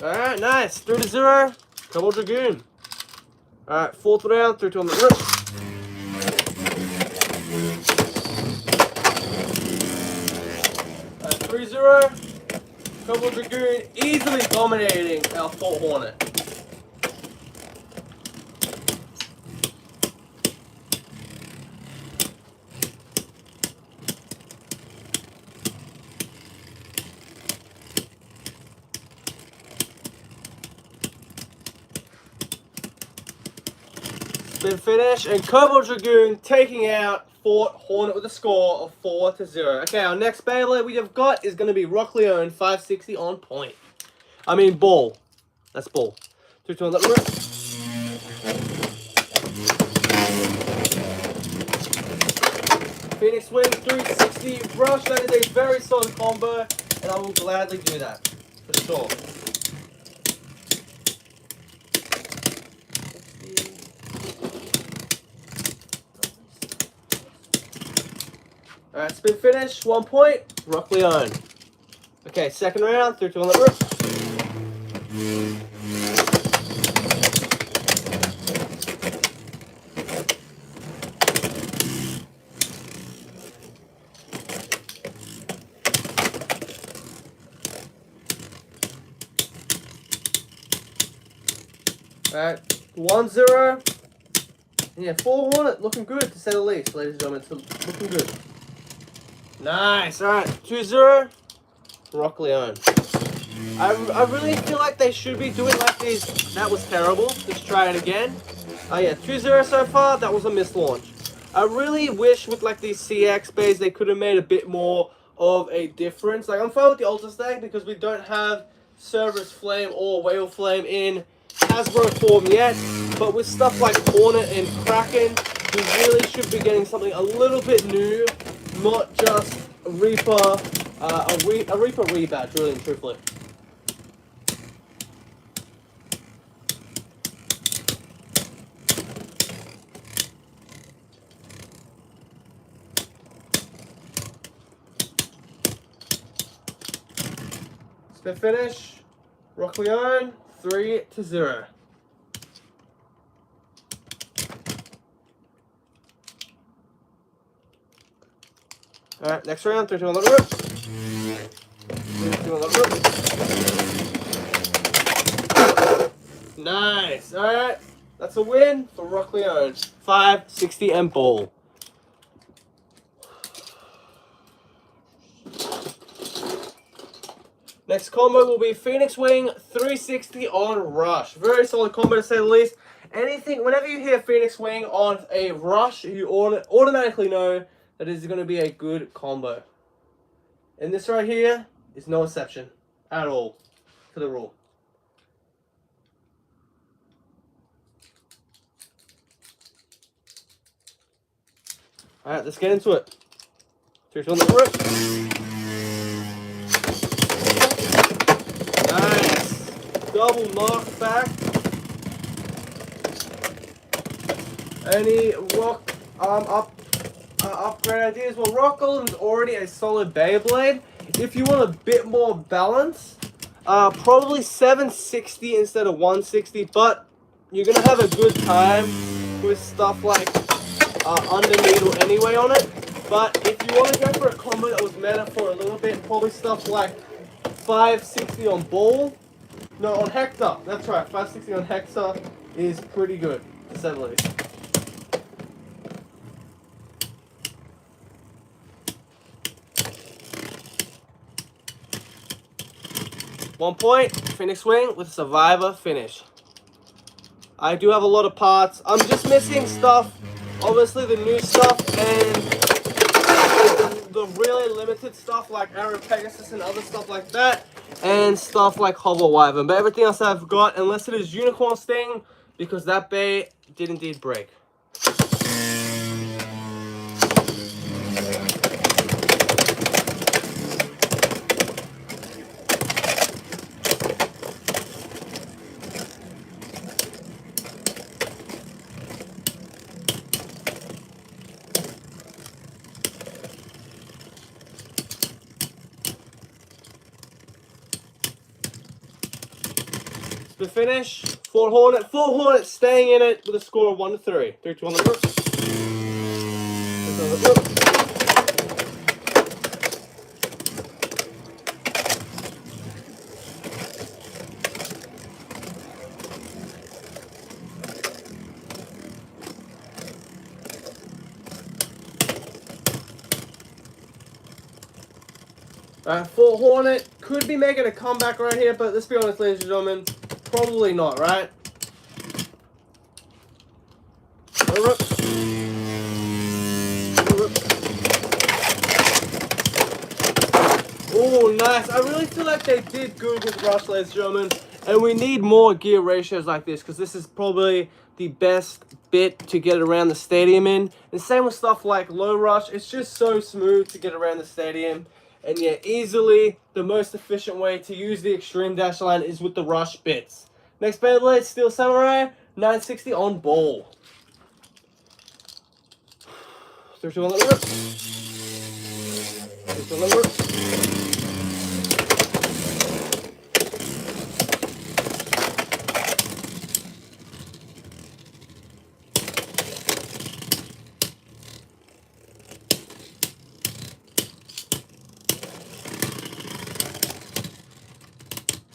S1: Alright, nice. 3-0. Cobalt Dragoon. Alright, fourth round, 3-2 on the rip. 3-0. Cobalt Dragoon easily dominating our Fort Hornet. Spin finish, and Cobalt Dragoon taking out Fort Hornet with a score of 4-0. Okay, our next Beyblade we have got is going to be Rock Leone 560 on point. I mean ball. That's ball. 2-2 on that rip. Phoenix Wing 360 brush. That is a very solid combo, and I will gladly do that for sure. Alright, spin finish, 1 point, Rock Leone. Okay, second round, 3-2 on that rip. Alright, 1-0. Yeah, Fort Hornet looking good to say the least, ladies and gentlemen. It's looking good. Nice. Alright, 2-0. Rock Leone. I really feel like they should be doing like these. That was terrible. Let's try it again. Oh yeah, 2-0 so far. That was a missed launch. I really wish with like these CX bays they could have made a bit more of a difference. Like I'm fine with the Ultra Stag because we don't have Cerberus Flame or Whale Flame in Hasbro form yet. But with stuff like Hornet and Kraken, we really should be getting something a little bit new, not just a Reaper, a Reaper rebadge, really and truthfully. Spin finish. Rock Leone, 3-0. Alright, next round, 3, 2, 1, let it rip. 3, 2, 1, let it rip. Nice. Alright, that's a win for Rock Leone. 560 and ball. Next combo will be Phoenix Wing 360 on Rush. Very solid combo to say the least. Anything, whenever you hear Phoenix Wing on a Rush, you automatically know that it is going to be a good combo. And this right here is no exception at all to the rule. Alright, let's get into it. 3, 2, 1, let's rip. Nice. Double knockback. Any rock upgrade ideas? Well, Rock Golem is already a solid Beyblade. If you want a bit more balance, probably 760 instead of 160, but you're going to have a good time with stuff like under needle anyway on it. But if you want to go for a combo that was meta for a little bit, probably stuff like 560 on ball. No, on Hector. That's right. 560 on Hector is pretty good, to say the least. One point, Phoenix Wing with Survivor finish. I do have a lot of parts. I'm just missing stuff. Obviously the new stuff and the really limited stuff like Arrow Pegasus and other stuff like that. And stuff like Hover Wyvern. But everything else I've got, unless it is Unicorn Sting, because that bay did indeed break. The finish, Fort Hornet staying in it with a score of 1-3. 3, 2, 1, let it rip. Fort Hornet could be making a comeback right here, but let's be honest, ladies and gentlemen, probably not, right? Oh, nice. I really feel like they did good with Rush, ladies and gentlemen. And we need more gear ratios like this, because this is probably the best bit to get around the stadium in. And same with stuff like Low Rush. It's just so smooth to get around the stadium. And yeah, easily the most efficient way to use the Extreme Dash line is with the Rush bits. Next Beyblade, Steel Samurai, 960 on ball. 3, 2, 1, let it rip. 3, 2, 1, let it rip.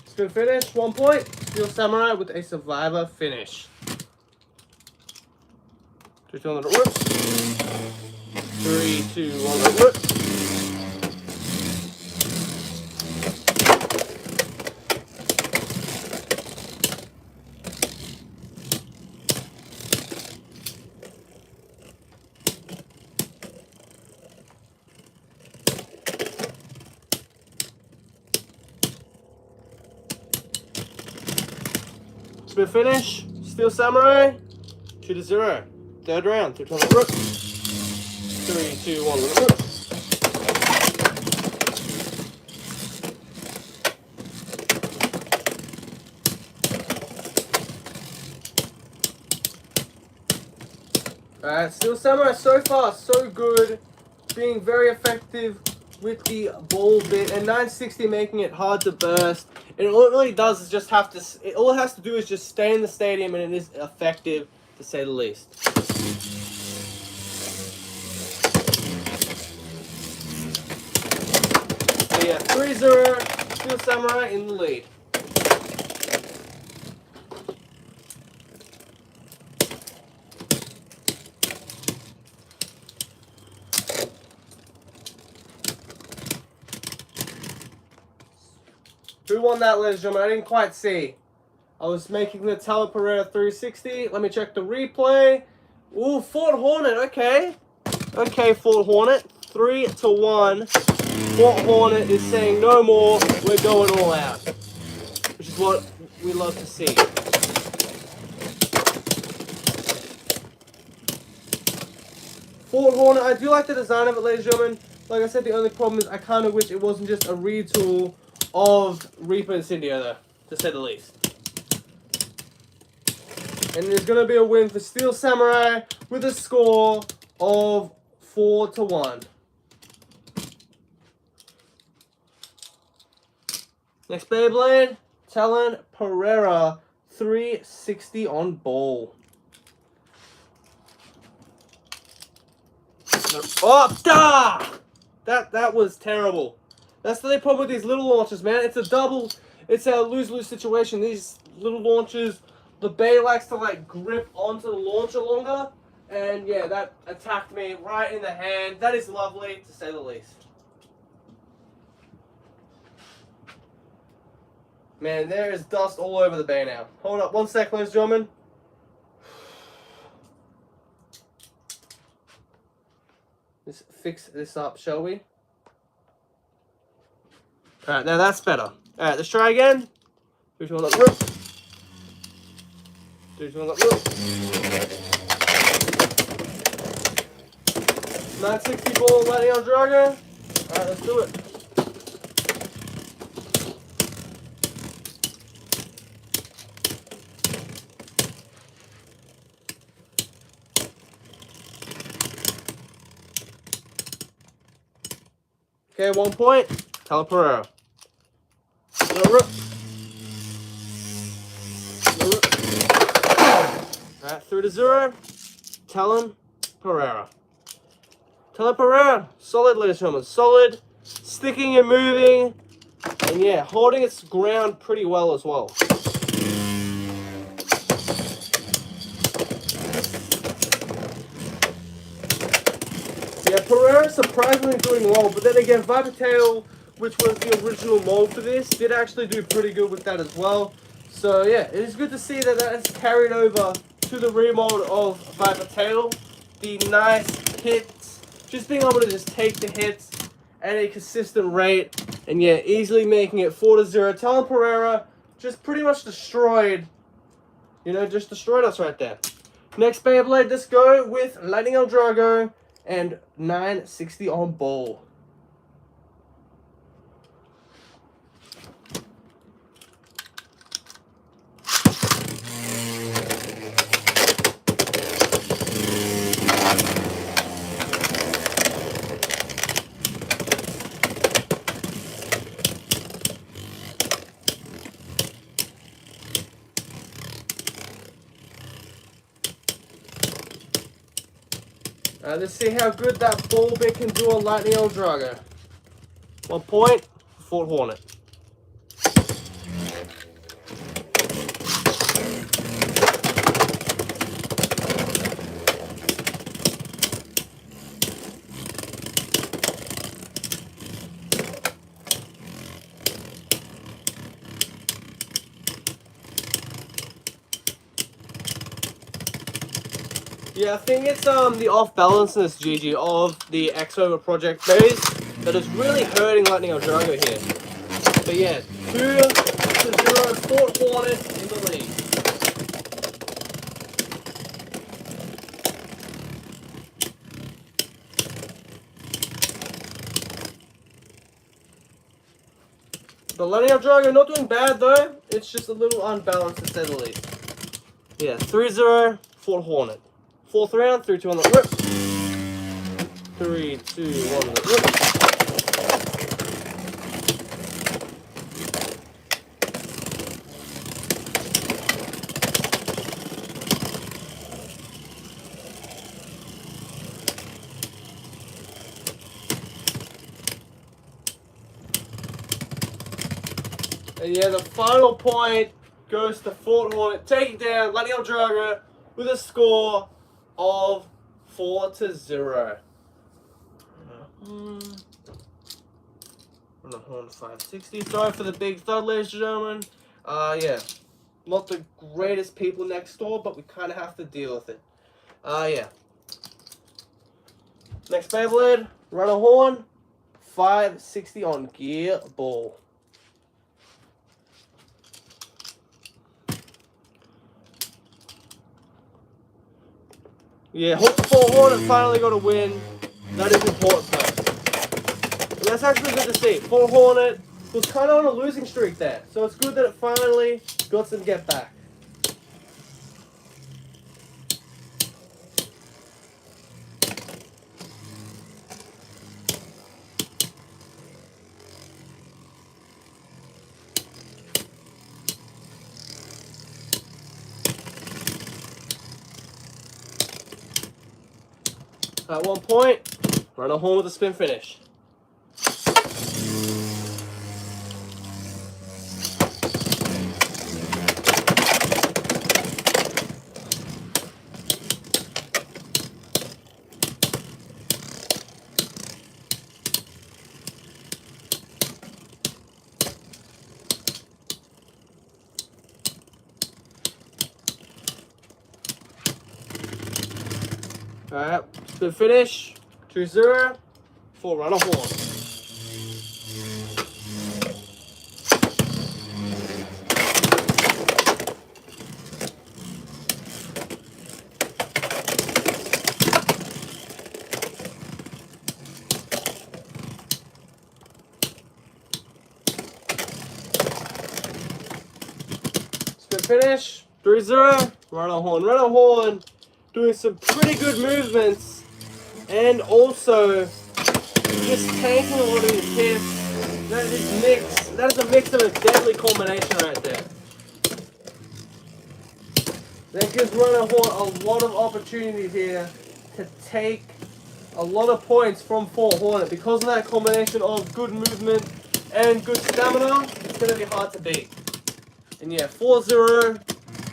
S1: Spin finish, 1 point. Steel Samurai with a Survivor finish. 3, 2, 1, let it rip. 3, 2, 1, let it rip. Spin finish, Steel Samurai, 2-0. Third round, 3, 2, 1, let it rip. 3, 2, 1, let it rip. Alright, Steel Samurai so far, so good. Being very effective with the ball bit, and 960 making it hard to burst. And all it really does is just have to, all it has to do is just stay in the stadium, and it is effective, to say the least. So yeah, 3-0, Steel Samurai in the lead. Who won that, ladies and gentlemen? I didn't quite see. I was making the Tele Pereira 360. Let me check the replay. Ooh, Fort Hornet. Okay. Okay, Fort Hornet. 3-1. Fort Hornet is saying no more. We're going all out. Which is what we love to see. Fort Hornet. I do like the design of it, ladies and gentlemen. Like I said, the only problem is I kind of wish it wasn't just a retool of Reaper and Incendio, though, to say the least. And there's going to be a win for Steel Samurai with a score of 4-1. Next Beyblade, Talon Pereira 360 on ball. Oh, that was terrible. That's the problem with these little launchers, man. It's a lose-lose situation. These little launchers, the bay likes to like grip onto the launcher longer, and yeah, that attacked me right in the hand. That is lovely, to say the least. Man, there is dust all over the bay now. Hold up, 1 sec, ladies and gentlemen. Let's fix this up, shall we? Alright, now that's better. Alright, let's try again. 3, 2, 1, let rip. 3, 2, 1, let rip. 960 ball, Lightning on Drago. Alright, let's do it. Okay, 1 point. Tele Pereira. Alright, 3-0. Talon Pereira. Tele Pereira, solid, ladies and gentlemen. Solid, sticking and moving, and yeah, holding its ground pretty well as well. Yeah, Pereira surprisingly doing well, but then again, Viper Tail, which was the original mold for this, did actually do pretty good with that as well. So yeah, it is good to see that that has carried over to the remold of Viper Tail. The nice hits, just being able to just take the hits at a consistent rate, and yeah, easily making it 4-0. Talon Pereira just pretty much destroyed, you know, just destroyed us right there. Next Beyblade, let's go with Lightning El Drago and 960 on ball. Let's see how good that ball bit can do on Lightning El Drago. 1 point, Fort Hornet. Yeah, I think it's the off-balanceness, GG, of the X-Over project base that is really hurting Lightning El Drago here. But yeah, 2-0, Fort Hornet in the lead. But Lightning El Drago not doing bad though, it's just a little unbalanced to say the least. Yeah, 3-0, Fort Hornet. 4th round, 3, 2, 1, let rip. 3, 2, 1, let rip. And yeah, the final point goes to Fort Hornet, taking down Bloody El Drago with a score of 4-0. On the Horn 560. Sorry for the big thud, ladies and gentlemen. Yeah. Not the greatest people next door, but we kind of have to deal with it. Yeah. Next Beyblade, Runner Horn, 560 on Gear Ball. Yeah, Fort Hornet finally got a win. That is important though. And that's actually good to see. Fort Hornet was kind of on a losing streak there. So it's good that it finally got some get back. At one point, Runner Horn with a spin finish. Alright, spin finish, 2-0 for Runner Horn. Spin finish, 3-0, Runner Horn. Runner Horn doing some pretty good movements and also just taking a lot of his hits. That is a mix of a deadly combination right there. That gives Runner Horn a lot of opportunities here to take a lot of points from Fort Hornet. Because of that combination of good movement and good stamina, it's going to be hard to beat. And yeah, 4-0,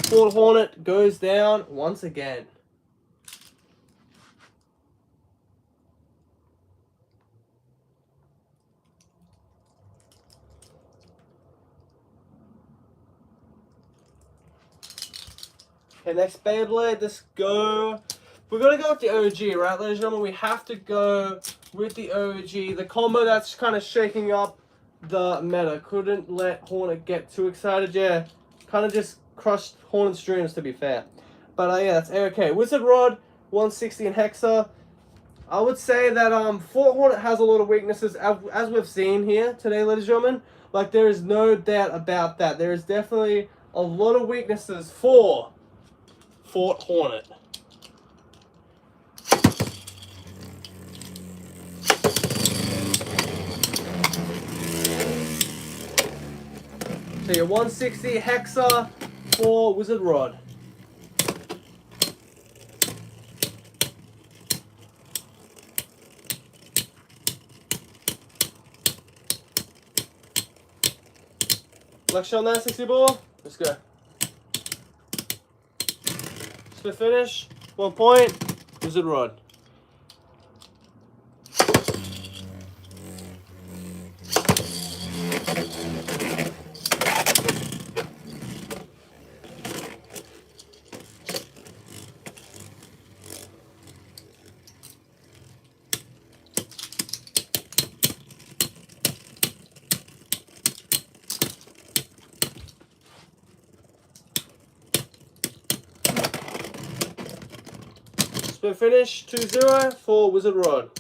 S1: Fort Hornet goes down once again. Okay, next Beyblade, we're going to go with the OG, right, ladies and gentlemen? We have to go with the OG, the combo that's kind of shaking up the meta. Couldn't let Hornet get too excited, yeah. Kind of just crushed Hornet's dreams, to be fair. But yeah, that's okay. Wizard Rod, 160 in Hexa. I would say that Fort Hornet has a lot of weaknesses, as we've seen here today, ladies and gentlemen. Like, there is no doubt about that. There is definitely a lot of weaknesses for Fort Hornet. So your 160 Hexa for Wizard Rod. Lecture on that 60 ball. Let's go. Spin finish. 1 point. Wizard Rod. Spin finish, 2-0 for Wizard Rod.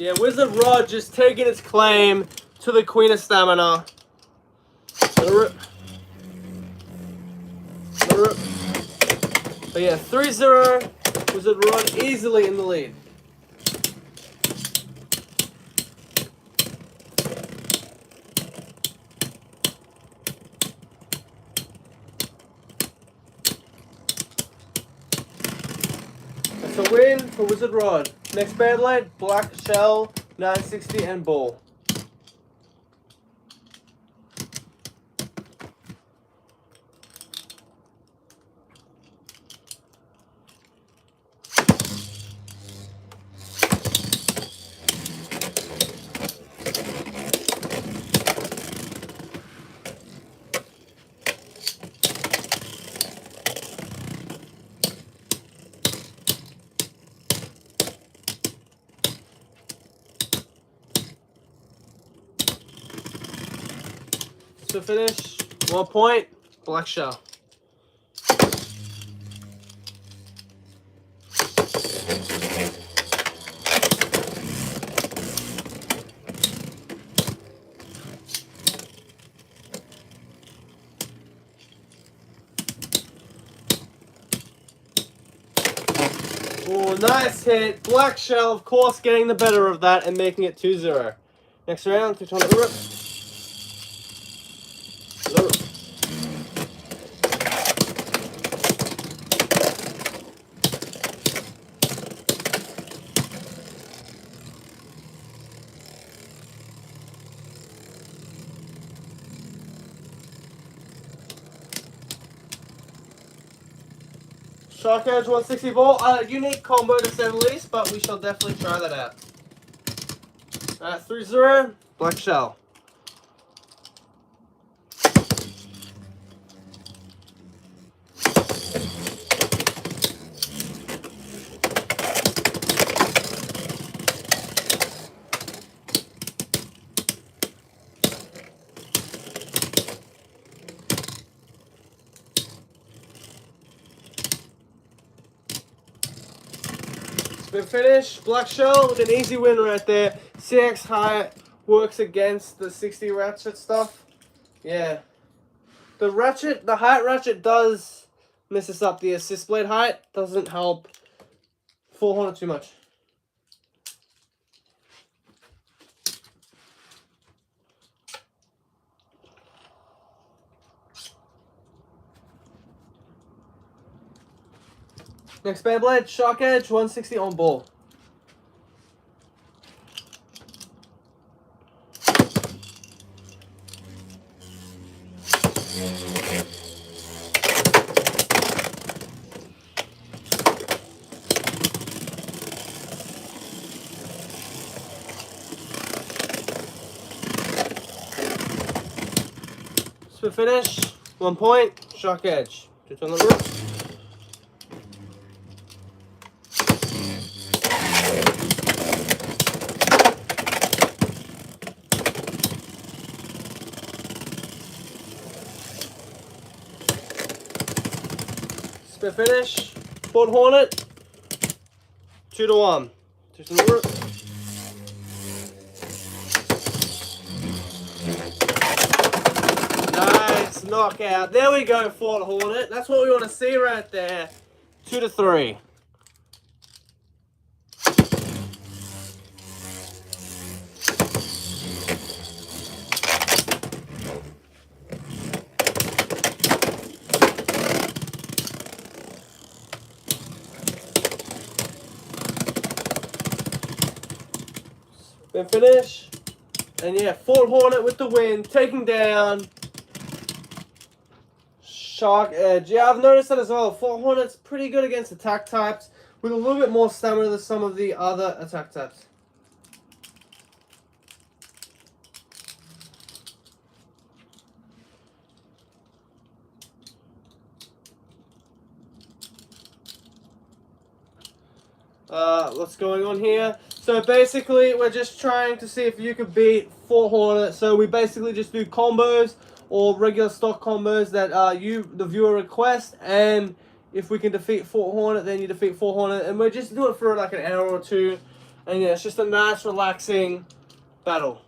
S1: Yeah, Wizard Rod just taking its claim to the Queen of Stamina. But yeah, 3-0. Wizard Rod easily in the lead. That's a win for Wizard Rod. Next Beyblade, Black Shell, 960 and Ball. To finish, 1 point, Black Shell. Oh, nice hit. Black Shell, of course, getting the better of that and making it 2-0. Next round, 200 Europe. Shark Edge 160 ball. Unique combo to say the least, but we shall definitely try that out. Alright, 3-0, Black Shell. Spin finish, Black Shell with an easy win right there. CX height works against the 60 ratchet stuff. Yeah. The height ratchet does mess us up. The assist blade height doesn't help full Hornet too much. Next Beyblade, Shark Edge 160 on ball. Spin finish, 1 point, Shark Edge. Just on the roof. Spin finish, Ford Hornet, 2-1. Just on the roof. Nice knockout. There we go, Ford Hornet. That's what we want to see right there. 2-3. Spin finish. And yeah, Ford Hornet with the win, taking down Shark Edge. Yeah, I've noticed that as well. Ford Hornet's pretty good against attack types, with a little bit more stamina than some of the other attack types. What's going on here? So basically, we're just trying to see if you could beat Ford Hornet. So we basically just do combos or regular stock combos that the viewer request, and if we can defeat Ford Hornet, then you defeat Ford Hornet, and we just do it for like an hour or two, and yeah, it's just a nice, relaxing battle.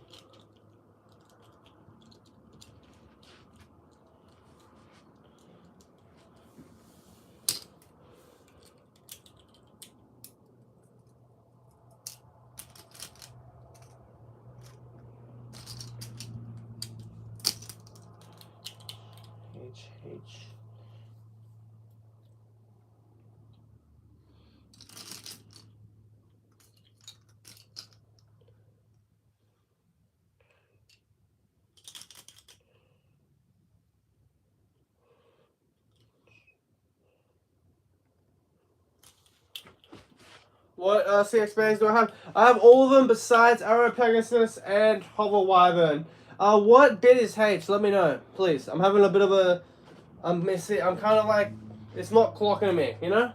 S1: What CX bands do I have? I have all of them besides Arrow Pegasus and Hover Wyvern. What bit is H? Let me know, please. I'm having a bit of a... I'm missing. I'm kind of like... It's not clocking me, you know?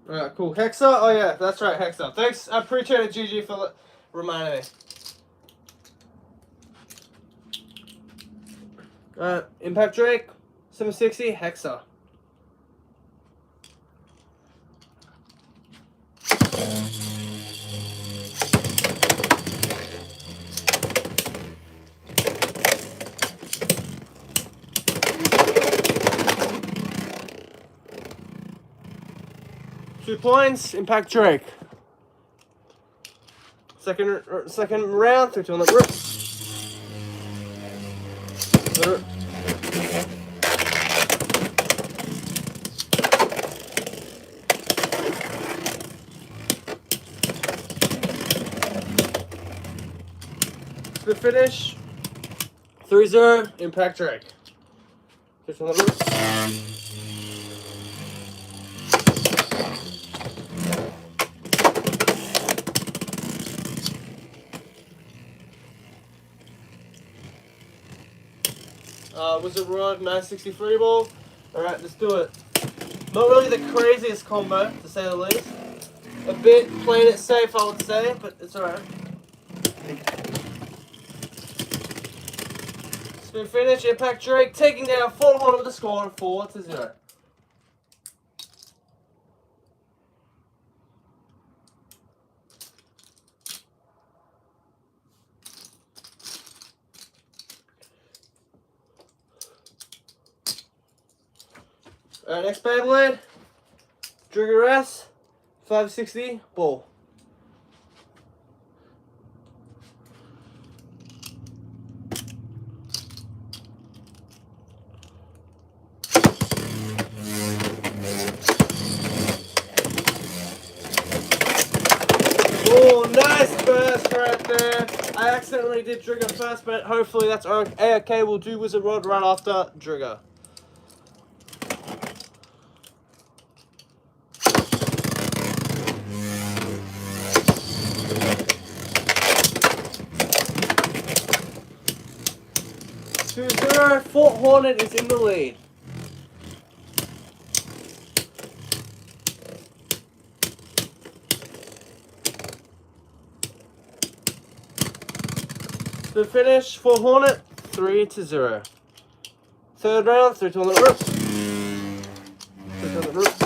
S1: Alright, cool. Hexa? Oh yeah, that's right, Hexa. Thanks, I appreciate it, GG, for reminding me. Impact Drake, 760, Hexa. Two points, Impact Drake. Second round, 3-2 on the rip. Split finish. 3-0, Impact Drake. 3-2 on the rip. Wizard Rod, 963 ball. Alright, let's do it. Not really the craziest combo, to say the least. A bit playing it safe, I would say, but it's alright. Spin finish, Impact Drake taking down Fort Hornet with the score of 4-0. Alright, next Beyblade. Trigger S, 560, ball. Oh, nice burst right there. I accidentally did Trigger first, but hopefully that's okay. We'll do Wizard Rod right after Trigger. Fort Hornet is in the lead. The finish, Fort Hornet, 3-0. Third round, 3-2 on the roof. 3-2 on the roof.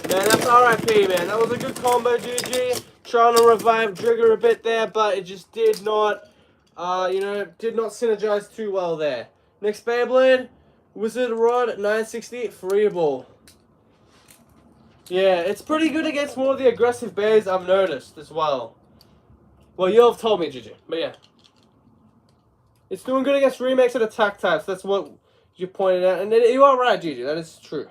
S1: Man, that's RIP, man. That was a good combo, GG. Trying to revive Trigger a bit there, but it just did not, did not synergize too well there. Next Beyblade, Wizard Rod, 960, free ball. Yeah, it's pretty good against more of the aggressive bears, I've noticed as well. Well, you have told me, GG, but yeah. It's doing good against remakes and attack types. That's what you pointed out. And you are right, GG. That is true.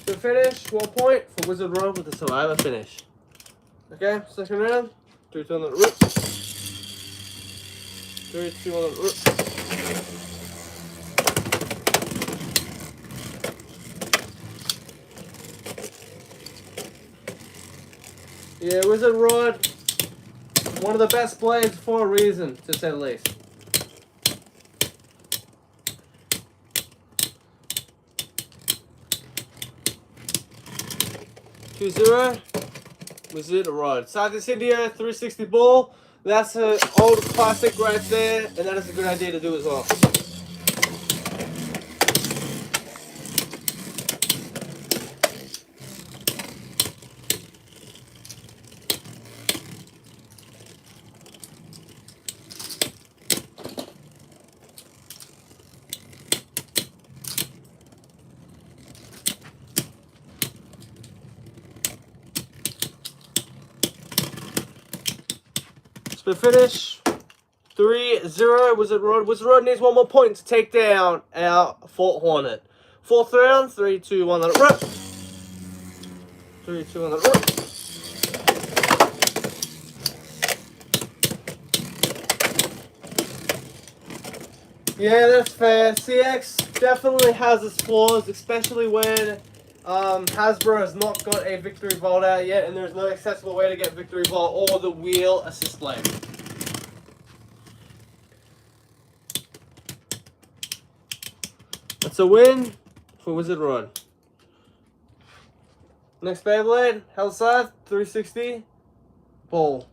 S1: The finish, 1 point for Wizard Rod with the Survivor finish. Okay, second round, 3-2 on the rip. 3-2 on the rip. Yeah, Wizard Rod, one of the best blades for a reason, to say the least. 2-0, Wizard Rod. Southeast India 360 ball. That's an old classic right there, and that is a good idea to do as well. Split finish. 3-0. Wizard Road. Wizard Road needs one more point to take down our Fort Hornet. Fourth round. 3, 2, 1. Let it rip. 3, 2, 1. Let it rip. Yeah, that's fair. CX definitely has its flaws, especially when Hasbro has not got a Victory Vault out yet, and there's no accessible way to get Victory Vault or the wheel assist blade. That's a win for Wizard Run. Next Beyblade, Hellside, 360, Ball.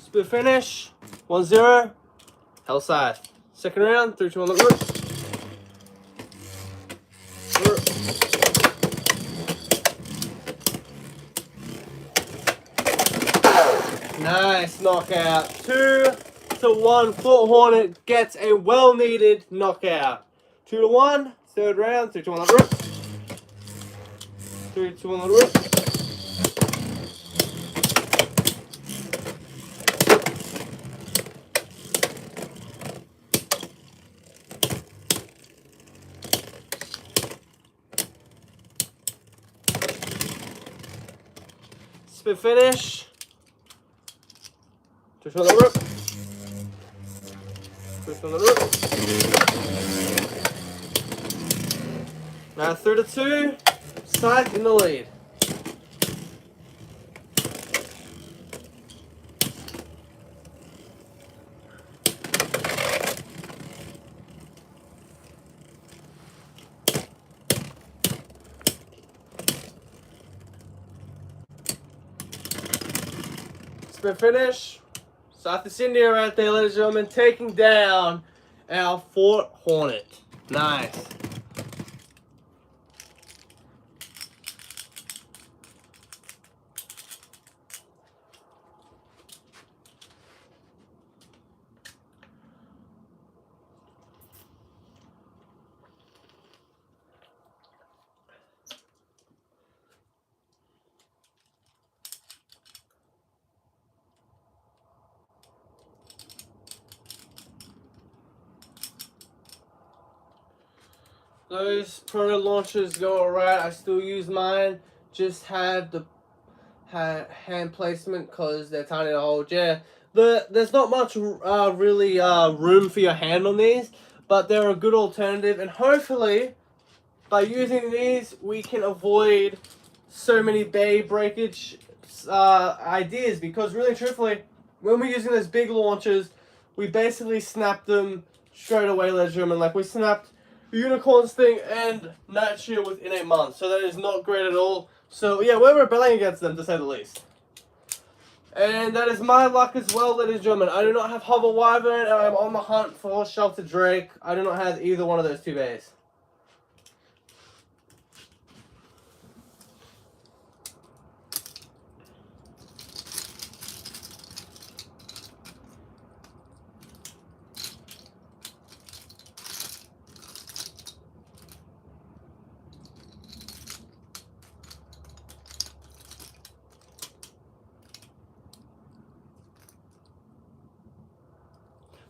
S1: Split finish, 1-0, Hellside. Second round, 3, 2, 1, let rip. Nice knockout. 2-1. Fort Hornet gets a well-needed knockout. 2-1. Third round. 3, 2, 1. Let rip. 3, 2, 1. Let rip. Split finish. 3, 2, 1. Let rip. 3, 2, 1. Let rip. Now 3-2. Side in the lead. Split finish. Southeast India right there, ladies and gentlemen, taking down our Fort Hornet. Nice. Those proto launchers go alright. I still use mine. Just had the hand placement because they're tiny to hold. Yeah, there's not much really room for your hand on these, but they're a good alternative. And hopefully, by using these, we can avoid so many bay breakage ideas. Because really, truthfully, when we're using those big launchers, we basically snap them straight away, ladies and gentlemen. Like we snapped Unicorn's thing and Night Shield within a month, so that is not great at all. So yeah, we're rebelling against them, to say the least. And that is my luck as well, ladies and gentlemen. I do not have Hover Wyvern, and I'm on the hunt for Shelter Drake. I do not have either one of those two bays.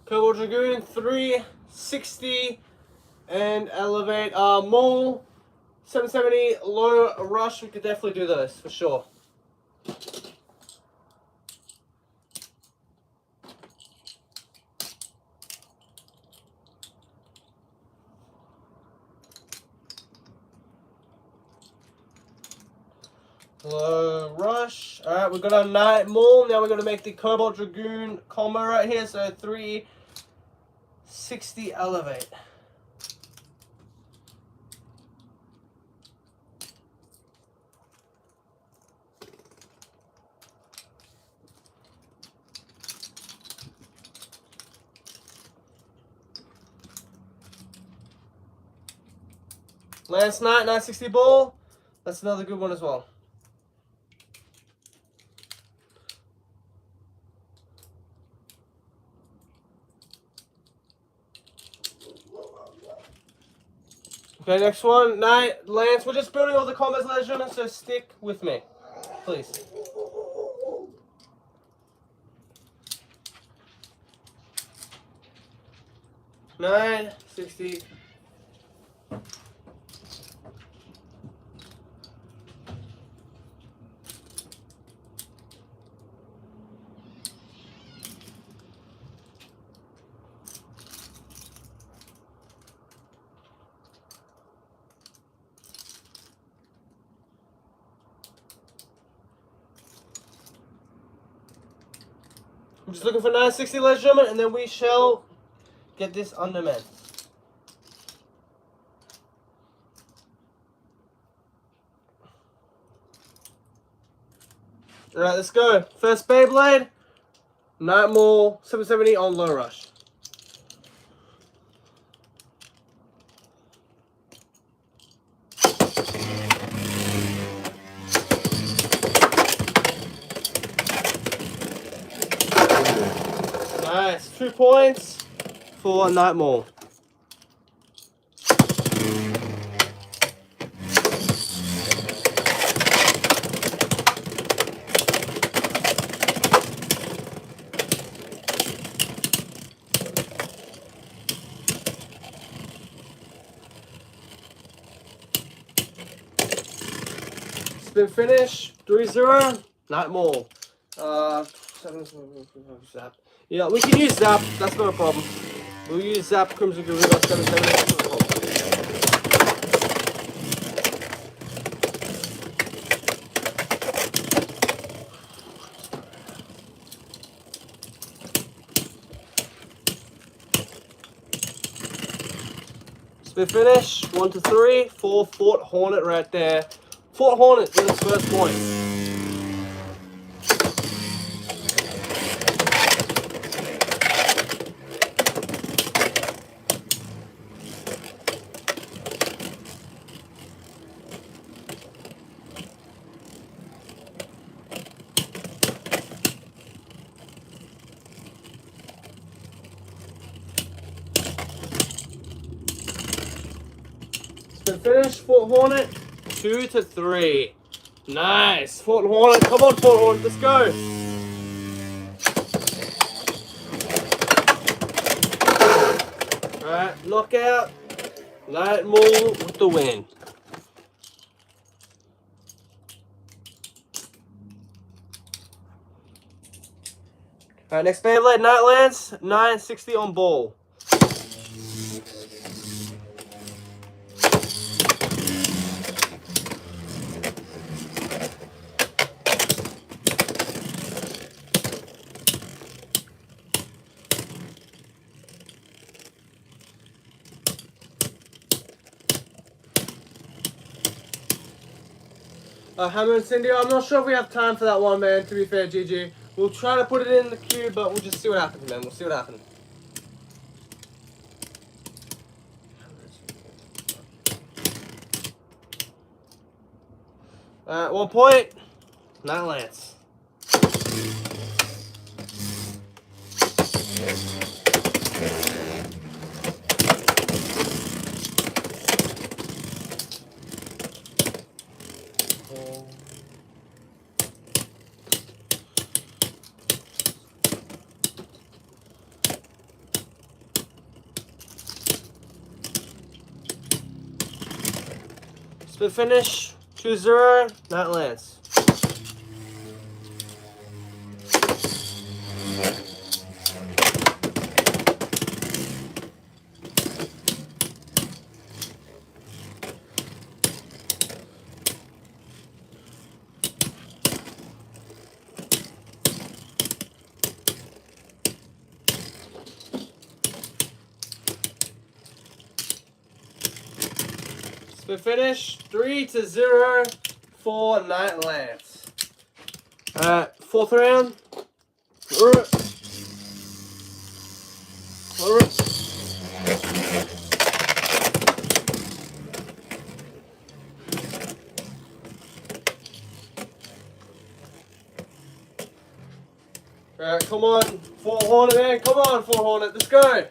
S1: Cobalt Dragoon, 360 and elevate. Maul, 770, low rush. We could definitely do those for sure. Low rush. Alright, we've got our Night Maul. Now we're going to make the Cobalt Dragoon combo right here. So 360 elevate. Lance Knight, 960 ball. That's another good one as well. Okay, next one. Lance, we're just building all the comments, ladies and gentlemen, so stick with me, please. $9.60. I'm just looking for 960, ladies and gentlemen, and then we shall get this on demand. Alright, let's go. First Beyblade, Nightmare 770 on Low Rush. Nice, 2 points for Nightmare. Spin finish, 3-0, Nightmare. Zap. Yeah, we can use Zap, that's not a problem. We'll use Zap, Crimson Gorilla, 770. Spin finish, 1-3 for Fort Hornet right there. Fort Hornet with its first point. Spin finish, Fort Hornet, 2-3. Nice, Fort Hornet, come on Fort Hornet, let's go. Alright, knockout, Nightmare with the win. Alright, next Beyblade, Nightlands, 960 on ball. Hammer and Cindy, I'm not sure if we have time for that one, man, to be fair, GG. We'll try to put it in the queue, but we'll just see what happens, man. We'll see what happens. At 1 point, Night Lance. Spin finish, 2-0, Night Lance. Spin finish, 3-0 for Night Lance. Fourth round. come on, Fort Hornet, man. Come on, Fort Hornet. Let's go.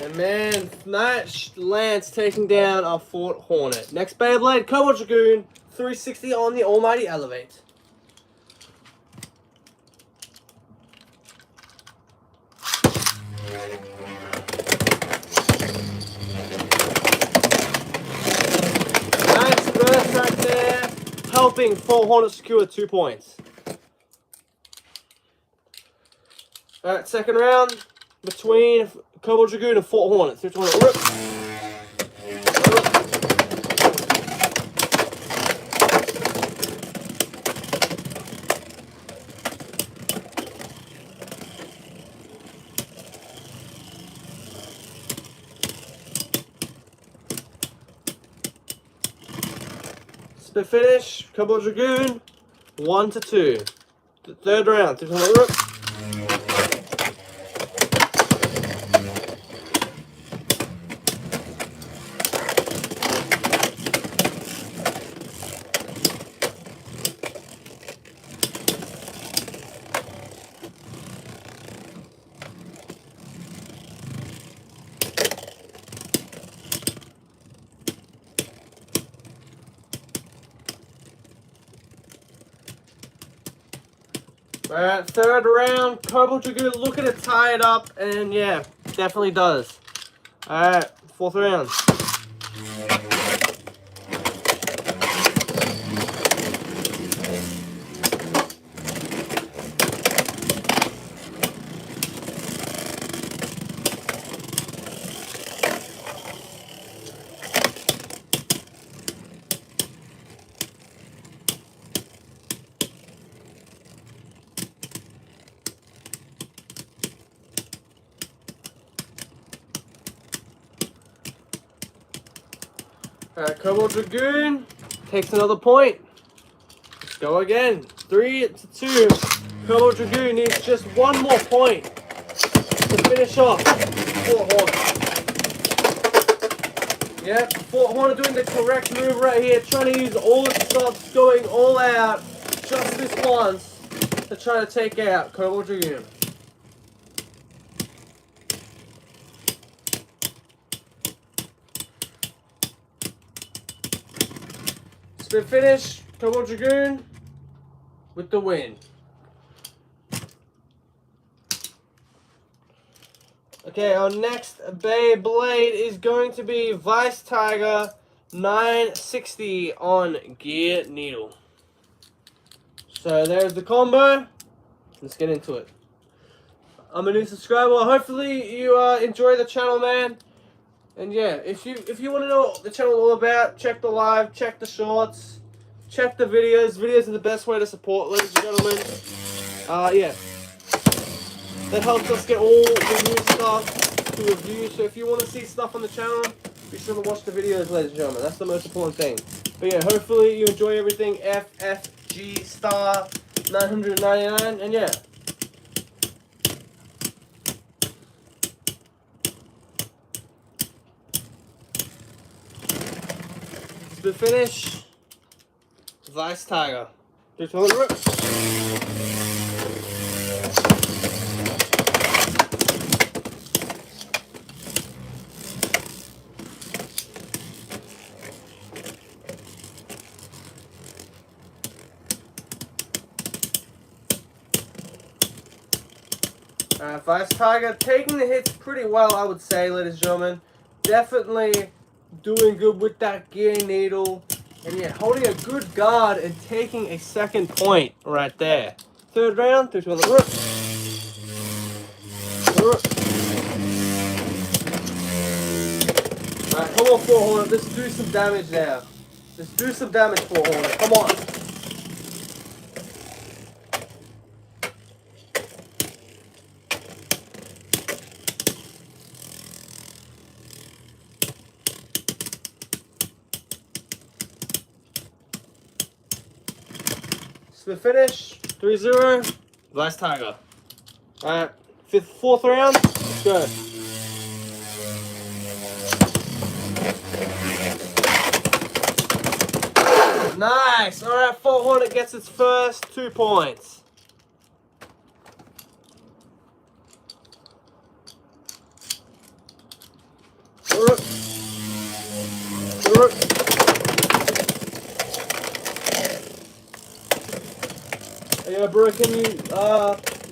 S1: And man, nice Lance taking down our Fort Hornet. Next Beyblade, Cobalt Dragoon, 360 on the Almighty Elevate. Nice burst right there, helping Fort Hornet secure 2 points. Alright, second round between Cobalt Dragoon and Fort Hornet. 3, 2, 1, rip. Split finish, Cobalt Dragoon, 1 to 2. Third round, 3, 2, 1, rip. Alright, third round, Cobalt Dragoon looking to tie it up, and yeah, definitely does. Alright, fourth round. Alright, Cobalt Dragoon takes another point. Let's go again. 3 to 2. Cobalt Dragoon needs just one more point to finish off Fort Hornet. Yep, Fort Hornet doing the correct move right here, trying to use all its stops, going all out just this once to try to take out Cobalt Dragoon. Spin finish, Cobalt Dragoon with the win. Okay, our next Beyblade is going to be Vice Tiger 960 on Gear Needle. So there's the combo. Let's get into it. I'm a new subscriber. Hopefully you enjoy the channel, man. And yeah, if you want to know what the channel is all about, check the live, check the shorts, check the videos. Videos are the best way to support, ladies and gentlemen. Yeah. That helps us get all the new stuff to review. So if you want to see stuff on the channel, be sure to watch the videos, ladies and gentlemen. That's the most important thing. But yeah, hopefully you enjoy everything. FFG Star 999, and yeah. The finish, Vice Tiger. Fast Tiger taking the hits pretty well, I would say, ladies and gentlemen. Definitely doing good with that gear needle. And yeah, holding a good guard and taking a second point right there. Third round, 3, 2, 1, rip. Alright, come on, Fort Hornet. Let's do some damage now. Let's do some damage, Fort Hornet. Come on. Split finish, 3-0, Vice Tiger. Alright, fourth round, let's go. Nice. All right, Fort Hornet gets its first 2 points. Yeah, bro, can you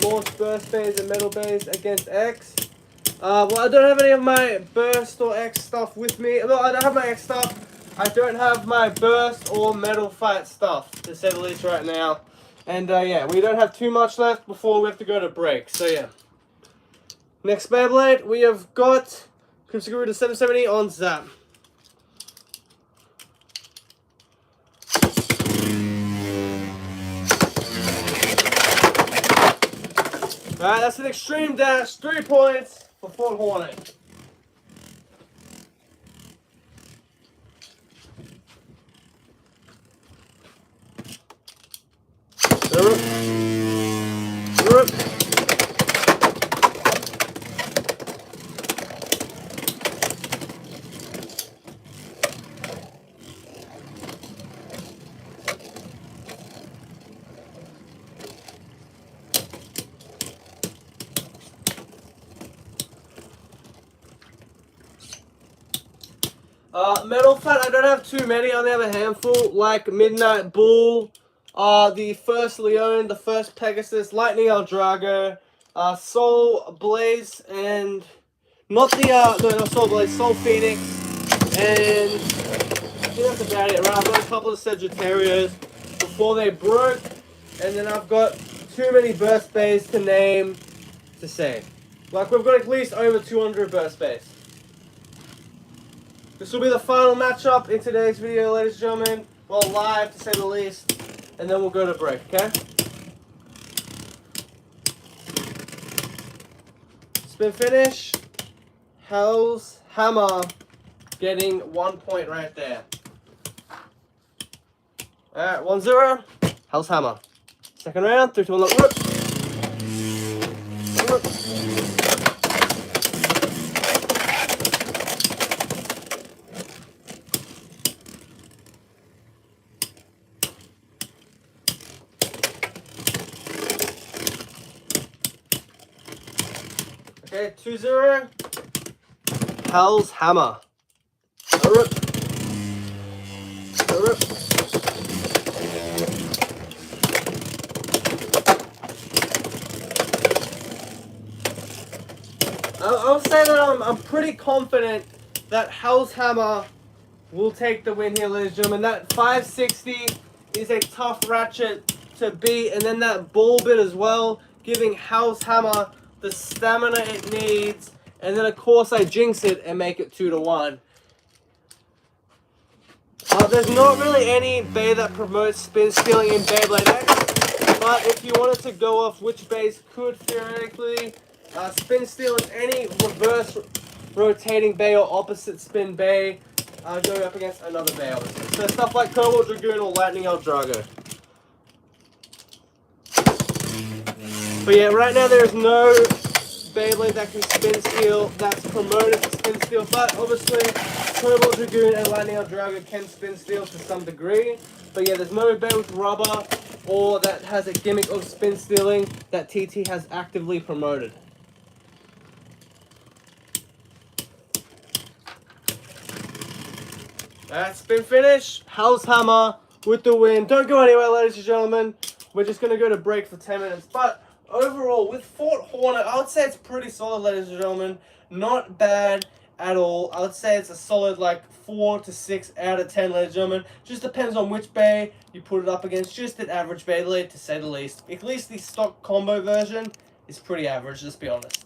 S1: launch burst phase and metal base against X? Well, I don't have any of my burst or X stuff with me. No, I don't have my X stuff. I don't have my burst or metal fight stuff, to say the least, right now. And yeah, we don't have too much left before we have to go to break. So yeah. Next Beyblade, we have got Crimson to 770 on Zap. Alright, that's an extreme dash. 3 points for Fort Hornet. Metal Fat, I don't have too many. I only have a handful, like Midnight Bull, the first Leon, the first Pegasus, Lightning El Drago, Soul Blaze, and not the, no, not Soul Blaze, Soul Phoenix, and I think that's about it, right? I've got a couple of Sagittarius before they broke, and then I've got too many burst bays to name to say. Like, we've got at least over 200 burst bays. This will be the final matchup in today's video, ladies and gentlemen. Well, live, to say the least. And then we'll go to break, okay? Spin finish. Hell's Hammer getting 1 point right there. Alright, 1-0. Hell's Hammer. Second round, 3, 2, 1, look. Okay, 2-0. Hell's Hammer. I'll say that I'm pretty confident that Hell's Hammer will take the win here, ladies and gentlemen. That 560 is a tough ratchet to beat, and then that ball bit as well, giving Hell's Hammer the stamina it needs, and then of course I jinx it and make it 2-1. There's not really any bay that promotes spin stealing in Beyblade X, but if you wanted to go off which bays could theoretically spin steal in any reverse rotating bay or opposite spin bay, going up against another bay, obviously. So stuff like Cobalt Dragoon or Lightning El Drago. But yeah, right now there is no Beyblade that can spin steal that's promoted to spin steal, but obviously Cobalt Dragoon and Lightning El Drago can spin steal to some degree. But yeah, there's no bay with rubber or that has a gimmick of spin stealing that TT has actively promoted. Alright, spin finish. Hell's Hammer with the win. Don't go anywhere, ladies and gentlemen. We're just going to go to break for 10 minutes. But overall, with Fort Hornet, I would say it's pretty solid, ladies and gentlemen. Not bad at all. I would say it's a solid, like, 4 to 6 out of 10, ladies and gentlemen. Just depends on which bay you put it up against. Just an average Beyblade, to say the least. At least the stock combo version is pretty average, let's be honest.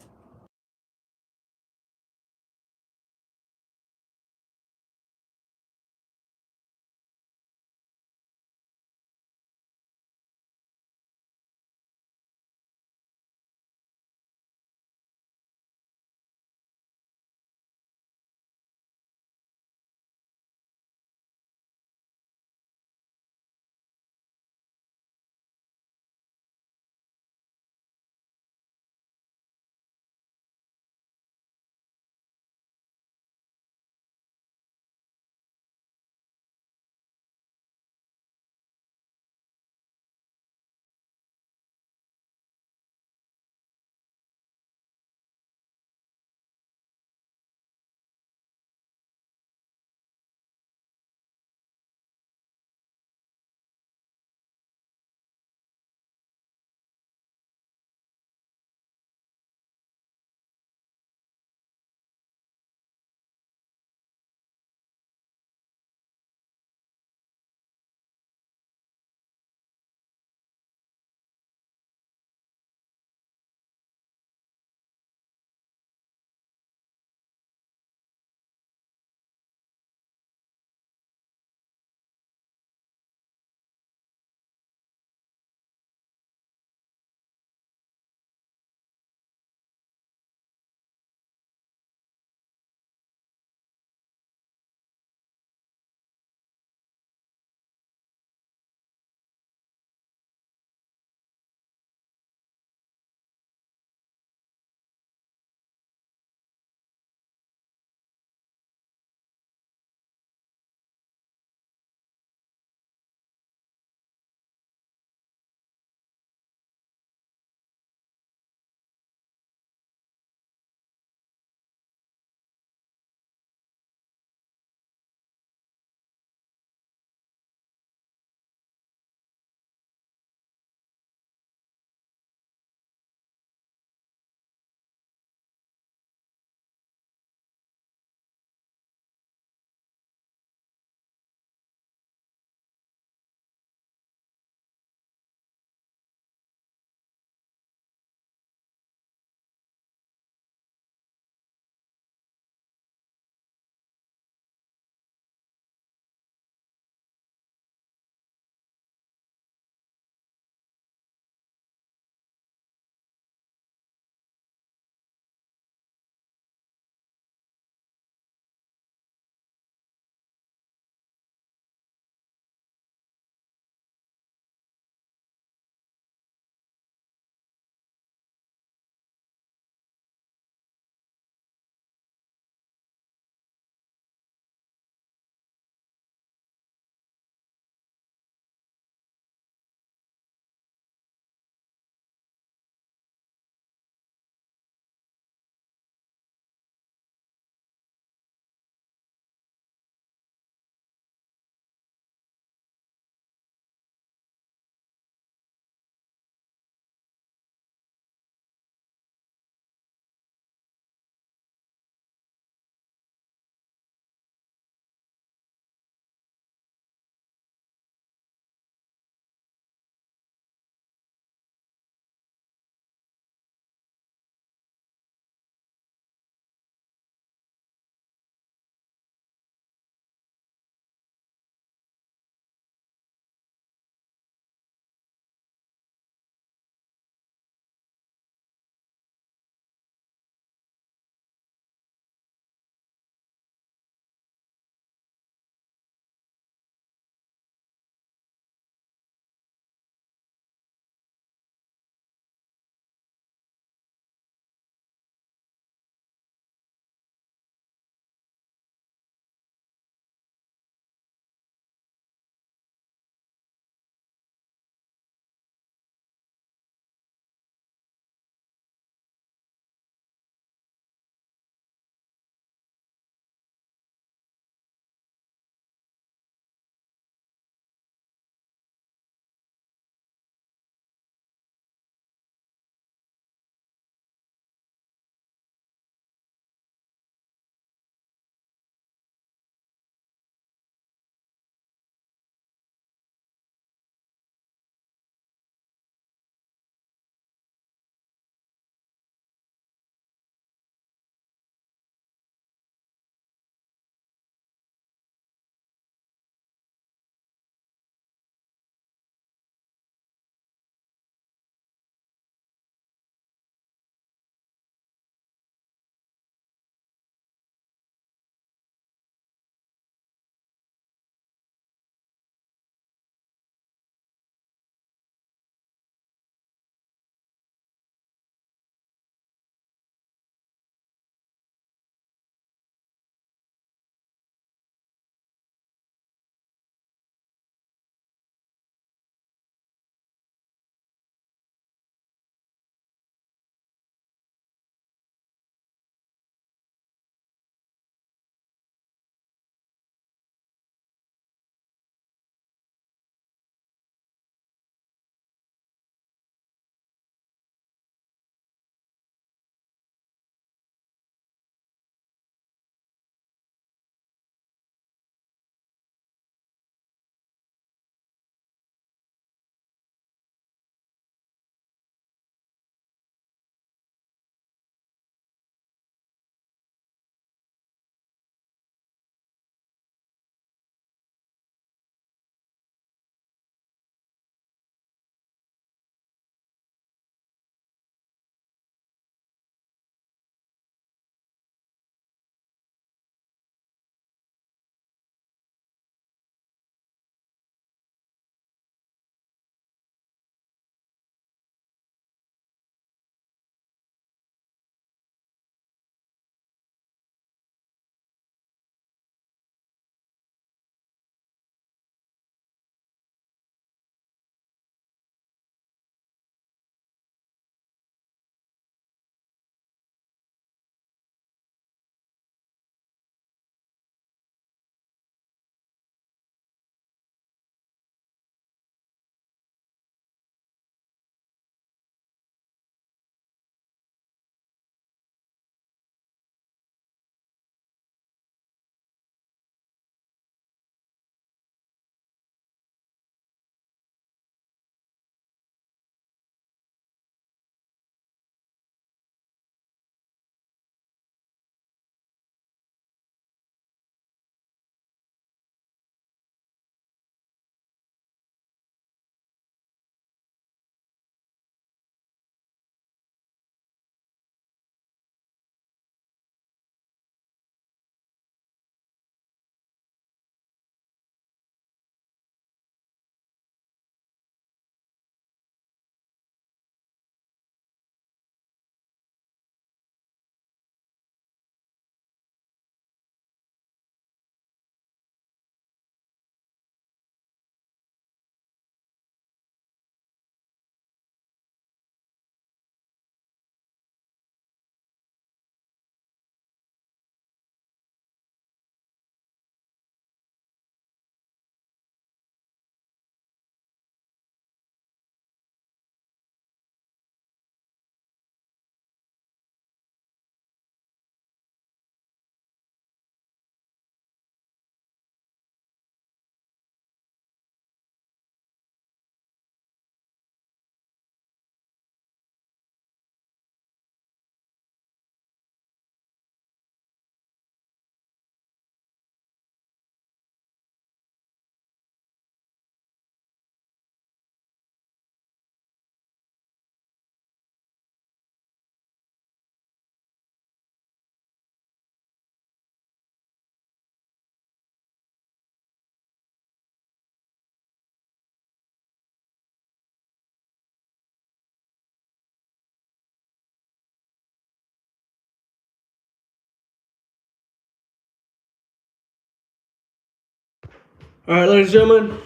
S1: Alright, ladies and gentlemen,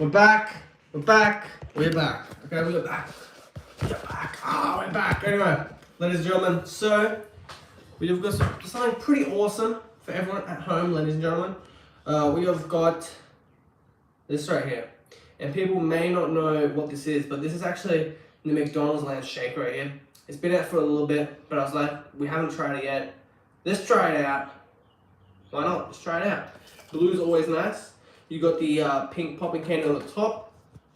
S1: we're back. We're back. We're back. Okay, we're back. We're back. Ah, we're back. Anyway, ladies and gentlemen, so we've got something pretty awesome for everyone at home, ladies and gentlemen. We have got this right here. And people may not know what this is, but this is actually the McDonald's Land Shake right here. It's been out for a little bit, but I was like, we haven't tried it yet. Let's try it out. Why not? Let's try it out. Blue's always nice. You got the pink popping candy on the top.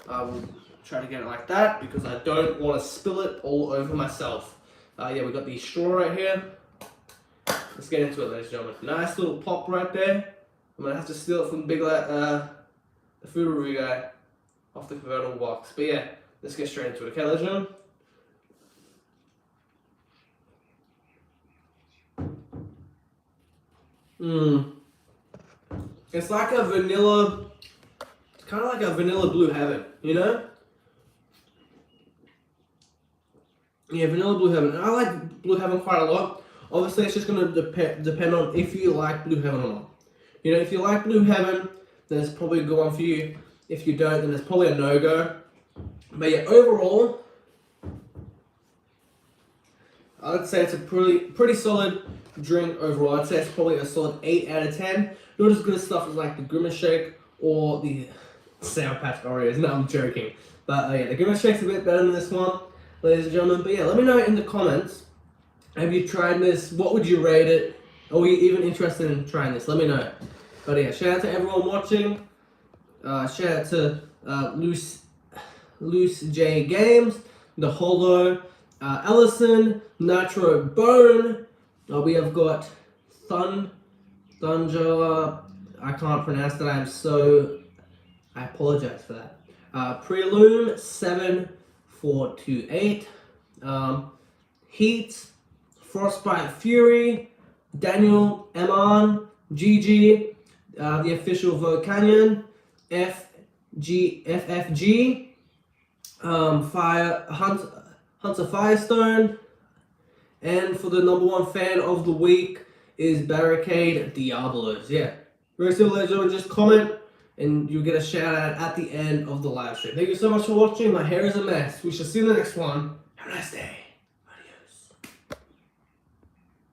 S1: We'll try to get it like that because I don't want to spill it all over myself. Yeah, we got the straw right here. Let's get into it, ladies and gentlemen. Nice little pop right there. I'm gonna have to steal it from the food review guy off the convertible box. But yeah, let's get straight into it. Okay, ladies and gentlemen. It's like a vanilla, it's kind of like a vanilla Blue Heaven, you know? Yeah, vanilla Blue Heaven. And I like Blue Heaven quite a lot. Obviously, it's just going to depend on if you like Blue Heaven or not. You know, if you like Blue Heaven, then it's probably a good one for you. If you don't, then it's probably a no-go. But yeah, overall, I'd say it's a pretty solid drink overall. I'd say it's probably a solid 8 out of 10. Not as good as stuff as like the Grimace Shake or the Sour Patch Oreos. No, I'm joking. But yeah, the Grimace Shake's a bit better than this one, ladies and gentlemen. But yeah, let me know in the comments. Have you tried this? What would you rate it? Are you even interested in trying this? Let me know. But yeah, shout out to everyone watching. Shout out to Loose J Games, The Hollow, Ellison, Nitro Bone. We have got Thunja. I can't pronounce that. I apologize for that. Prelume 7428. Heat, Frostbite Fury, Daniel Eman, GG, the official Vote Canyon, FFG, Hunter Firestone, and for the #1 fan of the week is Barricade Diablos. Yeah, very simple, ladies and gentlemen. Just comment and you'll get a shout out at the end of the live stream. Thank you so much for watching. My hair is a mess. We shall see you in the next one. Have a nice day.